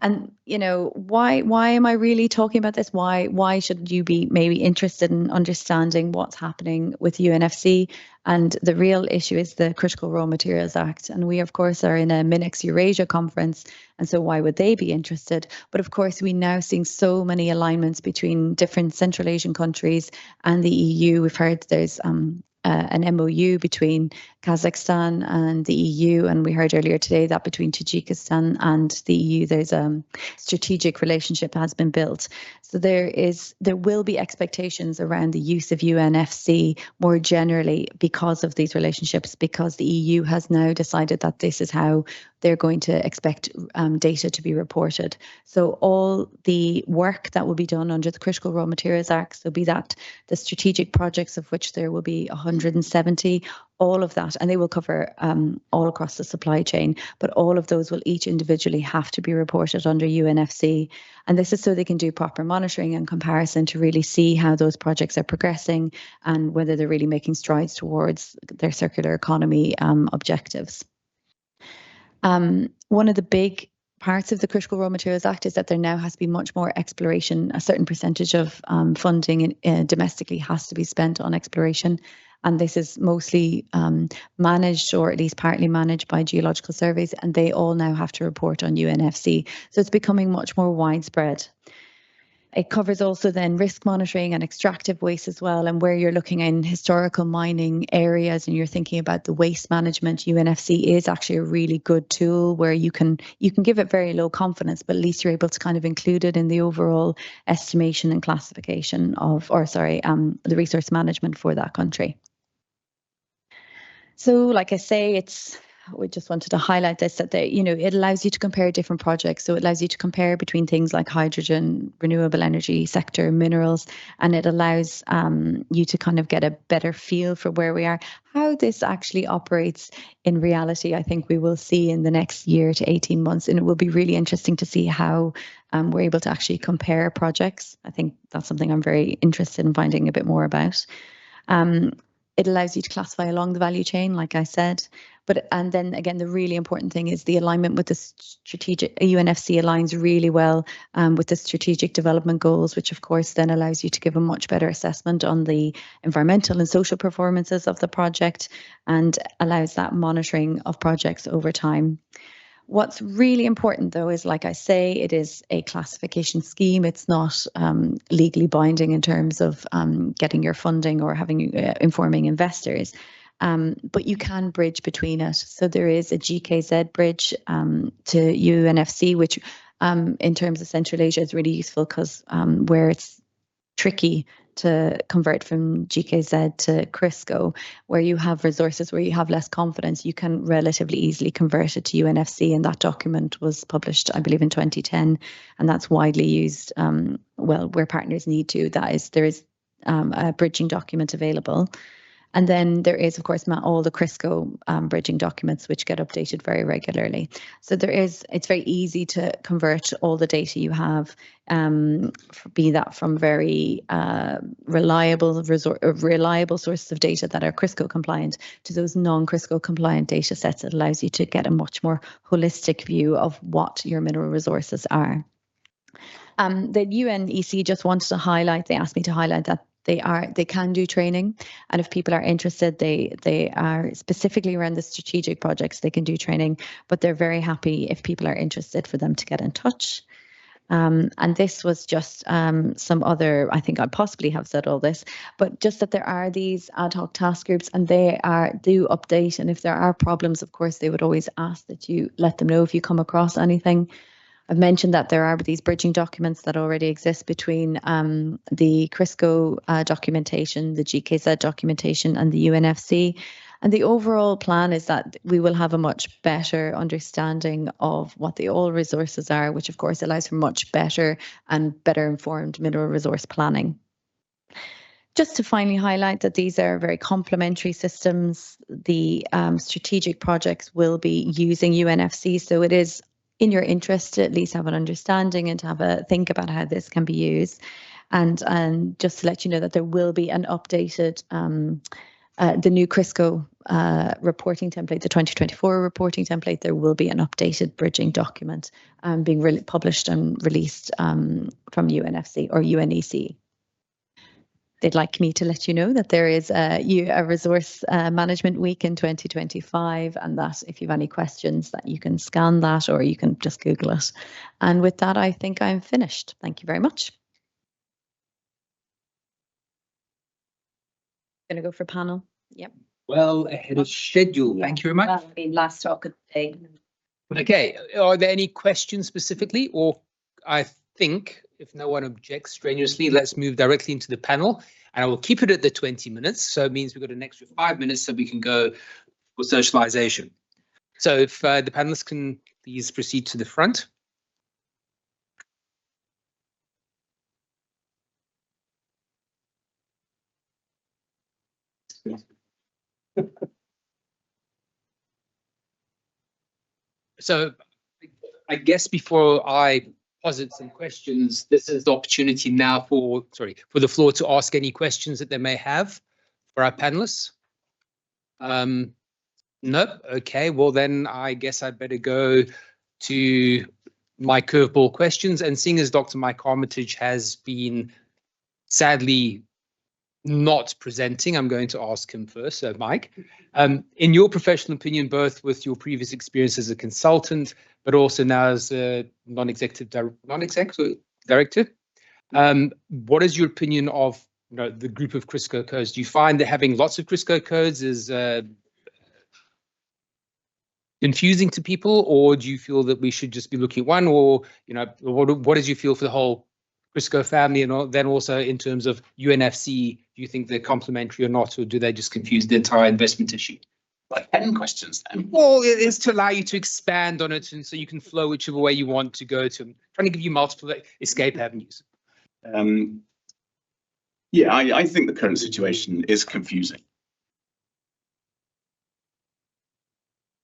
And, why am I really talking about this? Why should you be maybe interested in understanding what's happening with UNFC? And the real issue is the Critical Raw Materials Act. And we, of course, are in a MINEX Eurasia conference. And so why would they be interested? But of course, we're now seeing so many alignments between different Central Asian countries and the EU. We've heard there's an MOU between Kazakhstan and the EU, and we heard earlier today that between Tajikistan and the EU there's a strategic relationship has been built. So there will be expectations around the use of UNFC more generally because of these relationships, because the EU has now decided that this is how they're going to expect data to be reported. So all the work that will be done under the Critical Raw Materials Act, so be that the strategic projects, of which there will be 170, all of that, and they will cover all across the supply chain, but all of those will each individually have to be reported under UNFC. And this is so they can do proper monitoring and comparison to really see how those projects are progressing and whether they're really making strides towards their circular economy objectives. One of the big parts of the Critical Raw Materials Act is that there now has to be much more exploration. A certain percentage of funding domestically has to be spent on exploration. And this is mostly managed, or at least partly managed, by geological surveys, and they all now have to report on UNFC. So it's becoming much more widespread. It covers also then risk monitoring and extractive waste as well, and where you're looking in historical mining areas and you're thinking about the waste management, UNFC is actually a really good tool where you can give it very low confidence, but at least you're able to kind of include it in the overall estimation and classification of, the resource management for that country. So like I say, we just wanted to highlight this, that it allows you to compare different projects. So it allows you to compare between things like hydrogen, renewable energy sector, minerals, and it allows you to kind of get a better feel for where we are. How this actually operates in reality, I think we will see in the next year to 18 months, and it will be really interesting to see how we're able to actually compare projects. I think that's something I'm very interested in finding a bit more about. It allows you to classify along the value chain, like I said. And then again, the really important thing is the alignment with the strategic. UNFC aligns really well with the strategic development goals, which of course then allows you to give a much better assessment on the environmental and social performances of the project, and allows that monitoring of projects over time. What's really important, though, is, like I say, it is a classification scheme. It's not legally binding in terms of getting your funding or having informing investors. But you can bridge between it. So there is a GKZ bridge to UNFC, which in terms of Central Asia is really useful because where it's tricky to convert from GKZ to CRIRSCO, where you have resources where you have less confidence, you can relatively easily convert it to UNFC, and that document was published, I believe, in 2010, and that's widely used, where partners need to. There is a bridging document available. And then there is, of course, all the CRIRSCO bridging documents, which get updated very regularly. So it's very easy to convert all the data you have, be that from very reliable sources of data that are CRIRSCO compliant to those non-CRIRSCO compliant data sets. It allows you to get a much more holistic view of what your mineral resources are. The UNEC just wanted to highlight, they asked me to highlight that they can do training, and if people are interested, they are specifically around the strategic projects, they can do training, but they're very happy if people are interested for them to get in touch. And this was just some other, I think I possibly have said all this, but just that there are these ad hoc task groups, and they do update, and if there are problems, of course, they would always ask that you let them know if you come across anything. I've mentioned that there are these bridging documents that already exist between the CRIRSCO documentation, the GKZ documentation, and the UNFC. And the overall plan is that we will have a much better understanding of what the oil resources are, which of course allows for much better and better informed mineral resource planning. Just to finally highlight that these are very complementary systems. The strategic projects will be using UNFC, so it is in your interest to at least have an understanding and to have a think about how this can be used. And just to let you know that there will be an updated, the new CRIRSCO reporting template, the 2024 reporting template, there will be an updated bridging document being published and released from UNFC or UNEC. They'd like me to let you know that there is a resource management week in 2025, and that if you have any questions that you can scan that or you can just Google it. And with that, I think I'm finished. Thank you very much. Going to go for panel. Yep. Well ahead of schedule. Yeah. Thank you very much. That'll be last talk of the day. Okay, are there any questions specifically? Or I think, if no one objects strenuously, let's move directly into the panel. And I will keep it at the 20 minutes. So it means we've got an extra 5 minutes so we can go for socialization. So if the panelists can please proceed to the front. So I guess before I posit some questions, this is the opportunity now for the floor to ask any questions that they may have for our panelists. No? Okay, well then I guess I'd better go to my curveball questions. And seeing as Dr. Mike Armitage has been sadly not presenting, I'm going to ask him first. So Mike, in your professional opinion, both with your previous experience as a consultant, but also now as a non-executive director, What is your opinion of the group of CRIRSCO codes? Do you find that having lots of CRIRSCO codes is confusing to people, or do you feel that we should just be looking at one, or what is your feel for the whole CRIRSCO family, and then also in terms of UNFC, do you think they're complementary or not, or do they just confuse the entire investment issue? Like 10 questions then. Well, it is to allow you to expand on it, and so you can flow whichever way you want to go to. I'm trying to give you multiple escape avenues. Yeah, I think the current situation is confusing.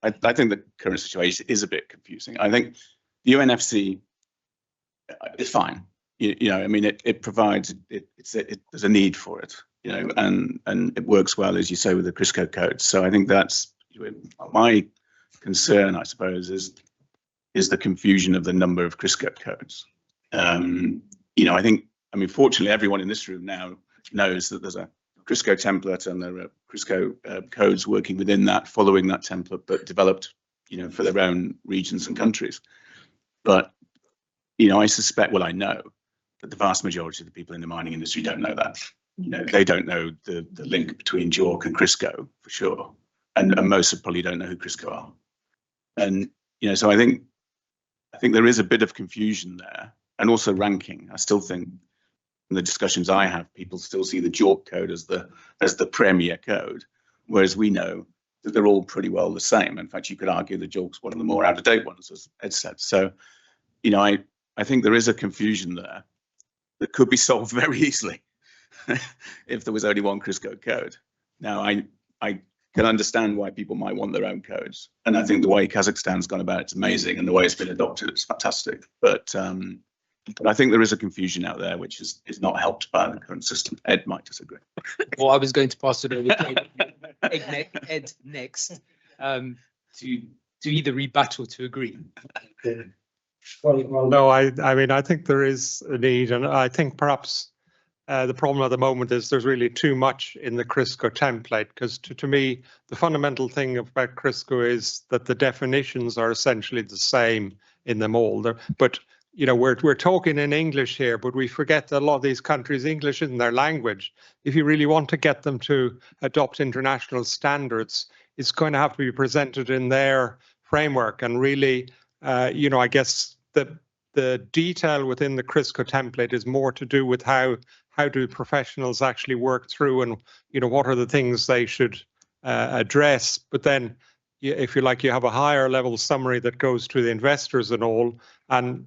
I think the current situation is a bit confusing. I think the UNFC is fine. I mean, it provides there's a need for it, and it works well, as you say, with the CRIRSCO codes. So I think that's my concern, I suppose, is the confusion of the number of CRIRSCO codes. I mean, fortunately, everyone in this room now knows that there's a CRIRSCO template and there are CRIRSCO codes working within that, following that template, but developed, for their own regions and countries. But, I suspect, well, I know that the vast majority of the people in the mining industry don't know that. They don't know the link between JORC and CRIRSCO, for sure. And most probably don't know who CRIRSCO are. And, so I think there is a bit of confusion there, and also ranking. I still think in the discussions I have, people still see the JORC code as the premier code, whereas we know that they're all pretty well the same. In fact, you could argue that JORC's one of the more out-of-date ones, as Ed said. So, I think there is a confusion there that could be solved very easily if there was only one CRIRSCO code. Now, I can understand why people might want their own codes, and I think the way Kazakhstan's gone about it's amazing, and the way it's been adopted it's fantastic. But I think there is a confusion out there which is not helped by the current system. Ed might disagree. Well, I was going to pass it over to Ed next to either rebut or to agree. Well, no, I mean, I think there is a need, and I think perhaps the problem at the moment is there's really too much in the CRIRSCO template, because to me, the fundamental thing about CRIRSCO is that the definitions are essentially the same in them all. But we're talking in English here, but we forget that a lot of these countries, English isn't their language. If you really want to get them to adopt international standards, it's going to have to be presented in their framework. And really, I guess the detail within the CRIRSCO template is more to do with how do professionals actually work through, and what are the things they should address. But then, if you like, you have a higher level summary that goes to the investors and all, and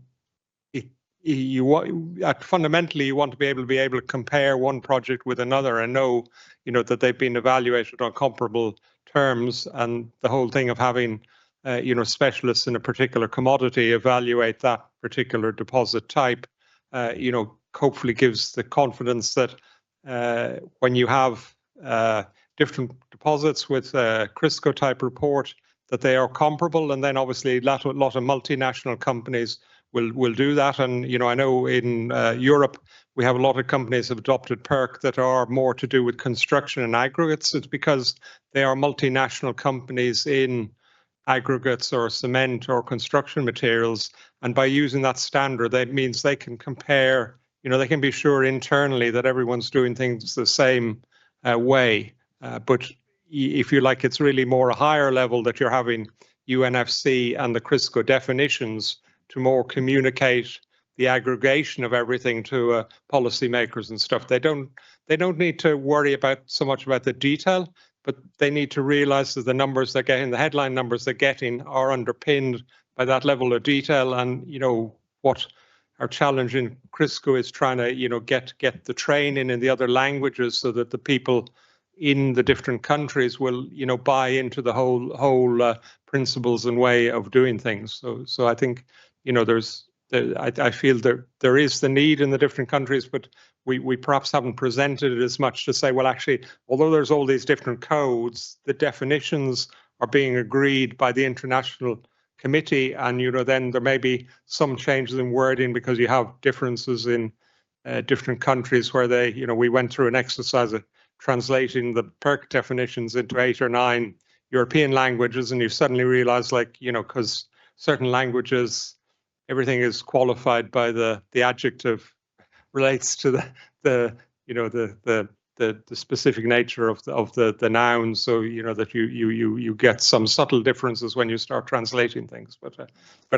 fundamentally you want to be able to compare one project with another and know that they've been evaluated on comparable terms, and the whole thing of having specialists in a particular commodity evaluate that particular deposit type hopefully gives the confidence that when you have different deposits with a CRIRSCO type report, that they are comparable. And then obviously a lot of multinational companies will do that. And I know in Europe we have a lot of companies have adopted PERC that are more to do with construction and aggregates. It's because they are multinational companies in aggregates or cement or construction materials, and by using that standard, that means they can compare, they can be sure internally that everyone's doing things the same way. But if you like, it's really more a higher level that you're having UNFC and the CRIRSCO definitions to more communicate the aggregation of everything to policymakers and stuff. They don't need to worry so much about the detail, but they need to realize that the numbers they're getting, the headline numbers they're getting, are underpinned by that level of detail. And what our challenge in CRIRSCO is trying to get the training in the other languages so that the people in the different countries will buy into the whole principles and way of doing things. So I think I feel there is the need in the different countries, but we perhaps haven't presented it as much to say, well, actually, although there's all these different codes, the definitions are being agreed by the international committee, and then there may be some changes in wording because you have differences in different countries where we went through an exercise of translating the PERC definitions into 8 or 9 European languages, and you suddenly realize, because certain languages, everything is qualified by the adjective relates to the specific nature of the noun. So that you get some subtle differences when you start translating things. But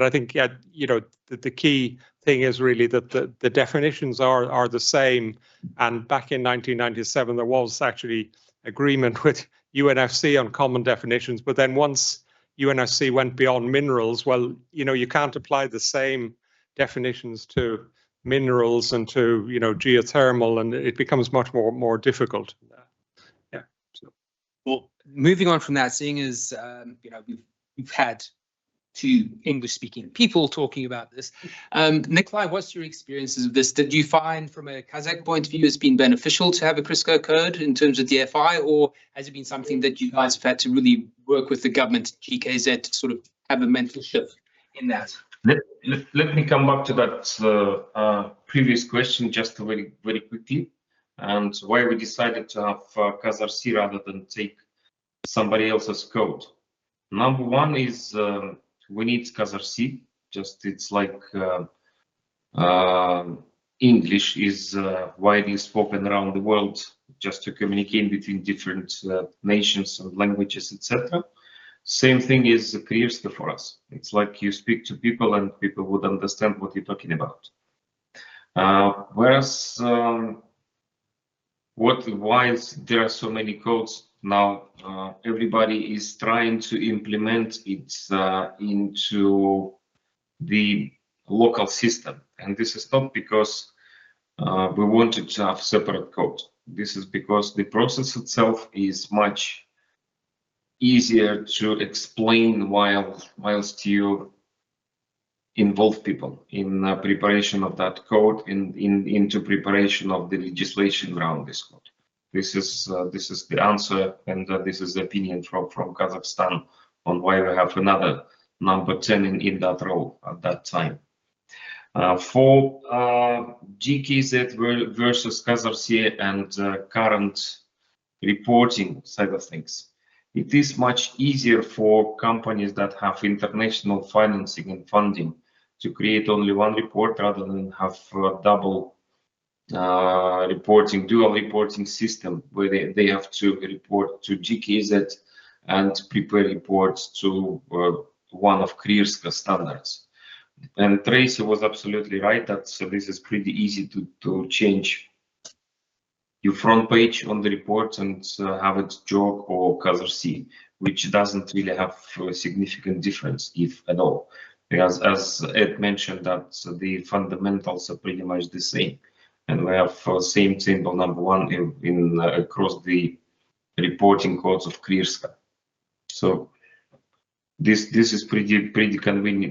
I think the key thing is really that the definitions are the same. And back in 1997, there was actually agreement with UNFC on common definitions. But then once UNFC went beyond minerals, well, you can't apply the same definitions to minerals and to geothermal, and it becomes much more difficult. Well, moving on from that, seeing as we've had two English-speaking people talking about this, Nikolai, what's your experiences of this? Did you find, from a Kazakh point of view, it's been beneficial to have a CRIRSCO code in terms of the FI, or has it been something that you guys have had to really work with the government, GKZ, to sort of have a mental shift in that? Let me come back to that previous question just very quickly, and why we decided to have CRIRSCO rather than take somebody else's code. Number one is we need CRIRSCO. Just it's like English is widely spoken around the world, just to communicate between different nations and languages, etc. Same thing is CRIRSCO for us. It's like you speak to people and people would understand what you're talking about. Whereas why there are so many codes now, everybody is trying to implement it into the local system. And this is not because we wanted to have separate code. This is because the process itself is much easier to explain whilst you involve people in preparation of that code, into preparation of the legislation around this code. This is the answer, and this is the opinion from Kazakhstan on why we have another number 10 in that role at that time. For GKZ versus CRIRSCO and current reporting side of things, it is much easier for companies that have international financing and funding to create only one report rather than have double reporting, dual reporting system, where they have to report to GKZ and prepare reports to one of CRIRSCO standards. And Tracy was absolutely right that this is pretty easy to change your front page on the report and have it JOG or CRIRSCO, which doesn't really have a significant difference, if at all. Because as Ed mentioned, that the fundamentals are pretty much the same, and we have same symbol number one in across the reporting codes of CRIRSCO. So this is pretty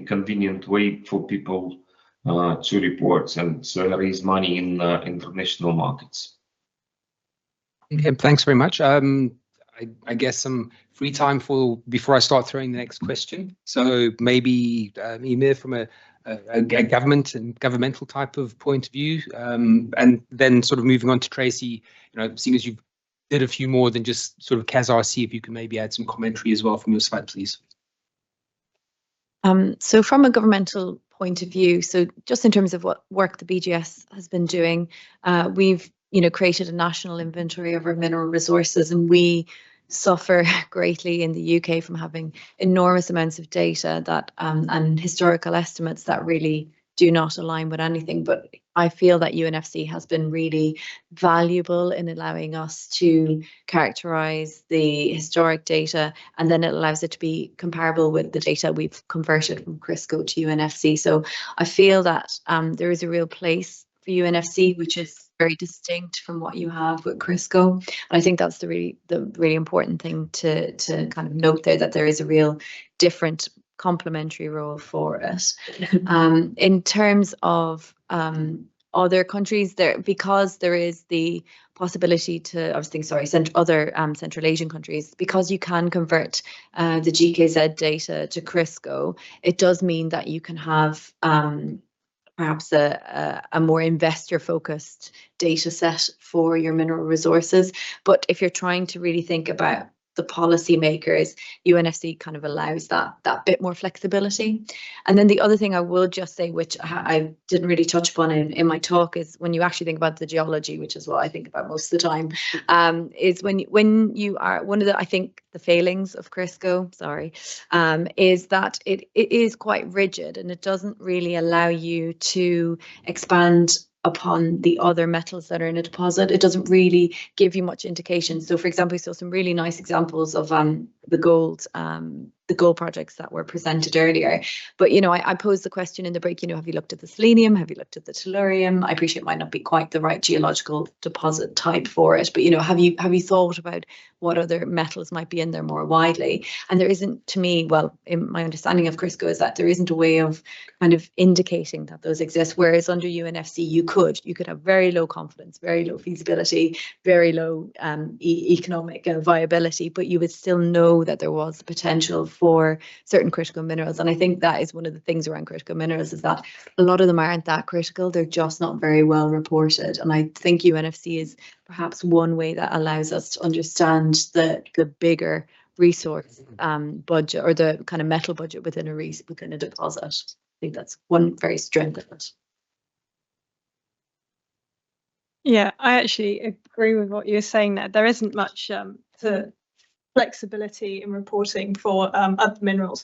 convenient way for people to report and raise money in international markets. Okay, thanks very much. I guess some free time before I start throwing the next question. So maybe Emir, from a government and governmental type of point of view, and then sort of moving on to Tracy, seeing as you did a few more than just sort of CRIRSCO, if you can maybe add some commentary as well from your side, please. So from a governmental point of view, so just in terms of what work the BGS has been doing, we've created a national inventory of our mineral resources, and we suffer greatly in the UK from having enormous amounts of data that and historical estimates that really do not align with anything. But I feel that UNFC has been really valuable in allowing us to characterize the historic data, and then it allows it to be comparable with the data we've converted from CRIRSCO to UNFC. So I feel that there is a real place for UNFC, which is very distinct from what you have with CRIRSCO. And I think that's the really important thing to kind of note there, that there is a real different complementary role for it. In terms of other countries, because there is the possibility to, I was thinking, other Central Asian countries, because you can convert the GKZ data to CRIRSCO, it does mean that you can have perhaps a more investor-focused data set for your mineral resources. But if you're trying to really think about the policymakers, UNFC kind of allows that bit more flexibility. And then the other thing I will just say, which I didn't really touch upon in my talk, is when you actually think about the geology, which is what I think about most of the time, is when you are, one of the, I think the failings of CRIRSCO, is that it is quite rigid, and it doesn't really allow you to expand upon the other metals that are in a deposit. It doesn't really give you much indication. So for example, we saw some really nice examples of the gold projects that were presented earlier. But, you know, I posed the question in the break, you know, have you looked at the selenium? Have you looked at the tellurium? I appreciate it might not be quite the right geological deposit type for it, but, you know, have you thought about what other metals might be in there more widely? And there isn't, to me, well, in my understanding of CRIRSCO is that there isn't a way of kind of indicating that those exist, whereas under UNFC you could have very low confidence, very low feasibility, very low economic viability, but you would still know that there was the potential for certain critical minerals. And I think that is one of the things around critical minerals, is that a lot of them aren't that critical, they're just not very well reported. And I think UNFC is perhaps one way that allows us to understand the bigger resource budget, or the kind of metal budget within a deposit. I think that's one very strength of it. Yeah, I actually agree with what you're saying there. There isn't much flexibility in reporting for other minerals.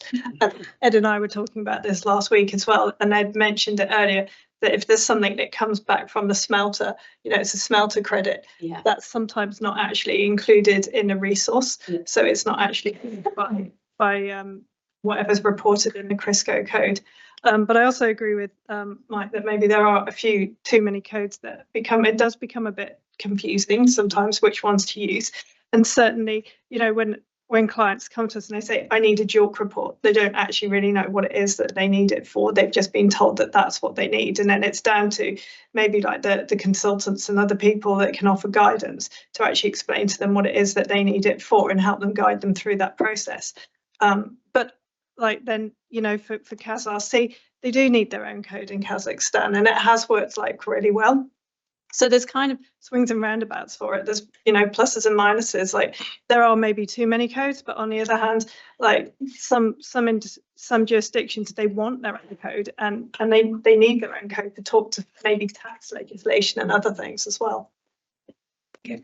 Ed and I were talking about this last week as well, and Ed mentioned it earlier, that if there's something that comes back from the smelter, you know, it's a smelter credit, that's sometimes not actually included in a resource. So it's not actually by whatever's reported in the CRIRSCO code. But I also agree with Mike that maybe there are a few too many codes that it does become a bit confusing sometimes which ones to use. And certainly, you know, when clients come to us and they say, I need a JORC report, they don't actually really know what it is that they need it for. They've just been told that that's what they need. And then it's down to maybe like the consultants and other people that can offer guidance to actually explain to them what it is that they need it for and help them guide them through that process. But like then, you know, for KazRC, they do need their own code in Kazakhstan, and it has worked like really well. So there's kind of swings and roundabouts for it. There's, you know, pluses and minuses. Like there are maybe too many codes, but on the other hand, like some jurisdictions, they want their own code, and they need their own code to talk to maybe tax legislation and other things as well. Okay.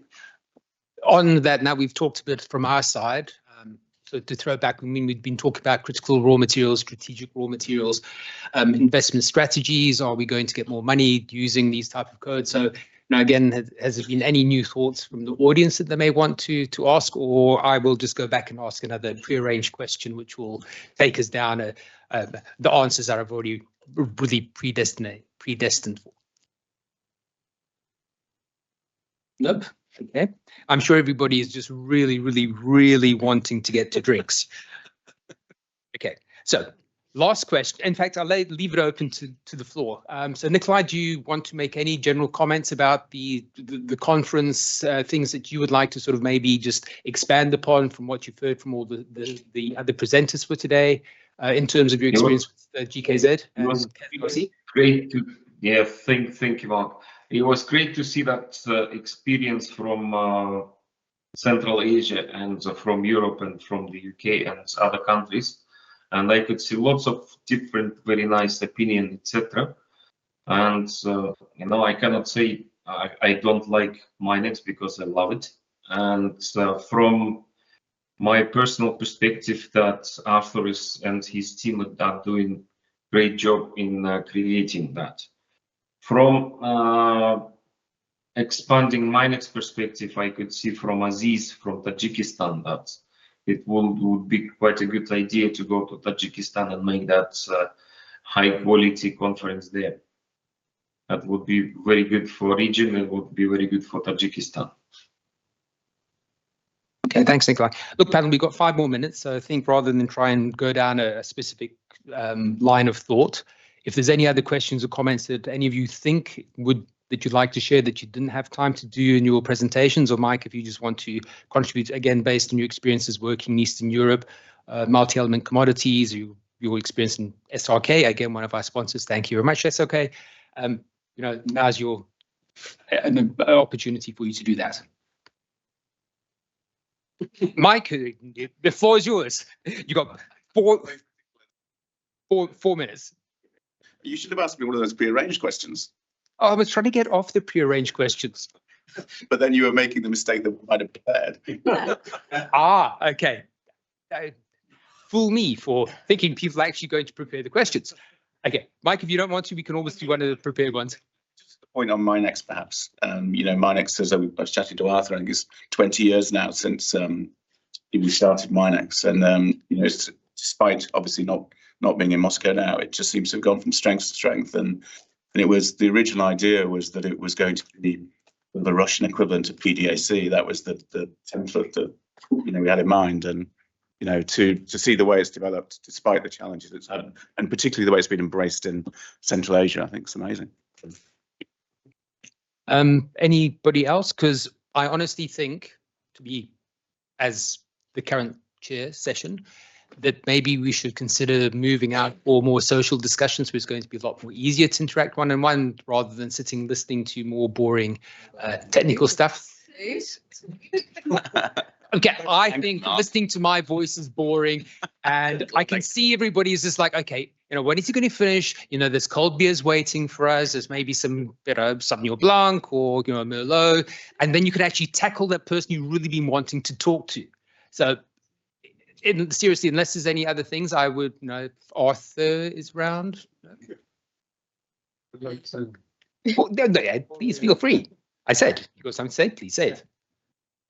On that, now we've talked a bit from our side. So to throw back, I mean, we've been talking about critical raw materials, strategic raw materials, investment strategies. Are we going to get more money using these type of codes? So now again, has there been any new thoughts from the audience that they may want to ask, or I will just go back and ask another prearranged question, which will take us down the answers that I've already really predestined for. Nope. Okay. I'm sure everybody is just really, really, really wanting to get to drinks. Okay. So last question. In fact, I'll leave it open to the floor. So Nikolai, do you want to make any general comments about the conference, things that you would like to sort of maybe just expand upon from what you've heard from all the other presenters for today, in terms of your experience with GKZ? It was great to, yeah, thank you, Mark. It was great to see that experience from Central Asia and from Europe and from the UK and other countries, and I could see lots of different, very nice opinion, etc. And you know, I cannot say I don't like MINEX because I love it. And from my personal perspective, that Arthur and his team are doing great job in creating that. From expanding MINEX perspective, I could see from Aziz from Tajikistan that it would be quite a good idea to go to Tajikistan and make that high quality conference there. That would be very good for region, and would be very good for Tajikistan. Okay, thanks, Nikolai. Look, panel, we've got 5 more minutes, so I think rather than try and go down a specific line of thought, if there's any other questions or comments that any of you think that you'd like to share that you didn't have time to do in your presentations, or Mike, if you just want to contribute, again, based on your experiences working in Eastern Europe, multi-element commodities, your experience in SRK, again, one of our sponsors, thank you very much, SRK. You know, now's an opportunity for you to do that. Mike, the floor is yours. You got 4 minutes. You should have asked me one of those prearranged questions. Oh, I was trying to get off the prearranged questions. But then you were making the mistake that we might have prepared. Okay. Fool me for thinking people are actually going to prepare the questions. Okay, Mike, if you don't want to, we can always do one of the prepared ones. Just a point on MINEX, perhaps. MINEX, as I was chatting to Arthur, I think it's 20 years now since we started MINEX. And, despite obviously not being in Moscow now, it just seems to have gone from strength to strength. And it was, the original idea was that it was going to be the Russian equivalent of PDAC. That was the template that, we had in mind. And, to see the way it's developed, despite the challenges it's had, and particularly the way it's been embraced in Central Asia, I think it's amazing. Anybody else? Because I honestly think, to be as the current chair session, that maybe we should consider moving out for more social discussions, where it's going to be a lot more easier to interact one-on-one rather than sitting listening to more boring technical stuff. Okay, I think listening to my voice is boring, and I can see everybody is just like, okay, when is he going to finish? There's cold beers waiting for us. There's maybe some, Sauvignon Blanc or, Merlot, and then you could actually tackle that person you've really been wanting to talk to. So, seriously, unless there's any other things, I would, if Arthur is round. Please feel free. I said, you got something to say? Please say it.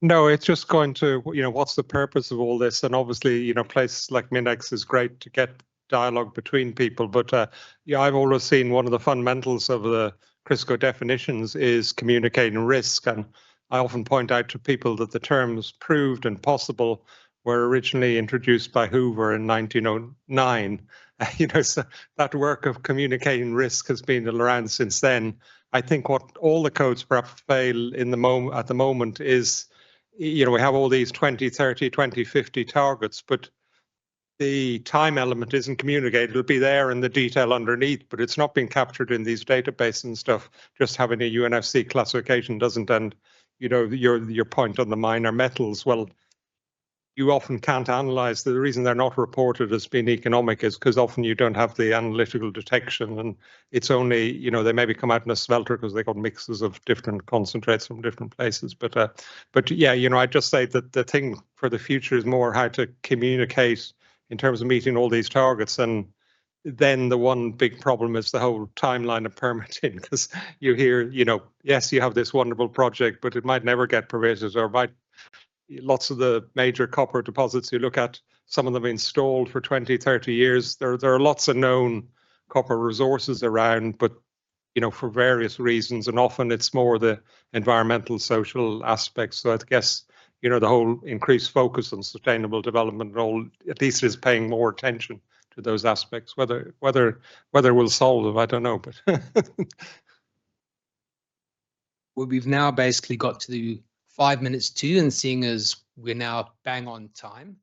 No, it's just going to, what's the purpose of all this? And obviously, places like MINEX is great to get dialogue between people. But I've always seen one of the fundamentals of the CRIRSCO definitions is communicating risk. And I often point out to people that the terms proved and possible were originally introduced by Hoover in 1909. So that work of communicating risk has been around since then. I think what all the codes perhaps fail at the moment is, we have all these 2030, 2050 targets, but the time element isn't communicated. It'll be there in the detail underneath, but it's not being captured in these databases and stuff. Just having a UNFC classification doesn't end. Your point on the minor metals, well, you often can't analyze. The reason they're not reported as being economic is because often you don't have the analytical detection, and it's only, they maybe come out in a smelter because they got mixes of different concentrates from different places. But yeah, I just say that the thing for the future is more how to communicate in terms of meeting all these targets. And then the one big problem is the whole timeline of permitting, because you hear, yes, you have this wonderful project, but it might never get permitted, or might. Lots of the major copper deposits you look at, some of them installed for 20, 30 years. There are lots of known copper resources around, but for various reasons, and often it's more the environmental, social aspects. So I guess the whole increased focus on sustainable development at least is paying more attention to those aspects. Whether we'll solve them, I don't know. But well, we've now basically got to 5 minutes to, and seeing as we're now bang on time.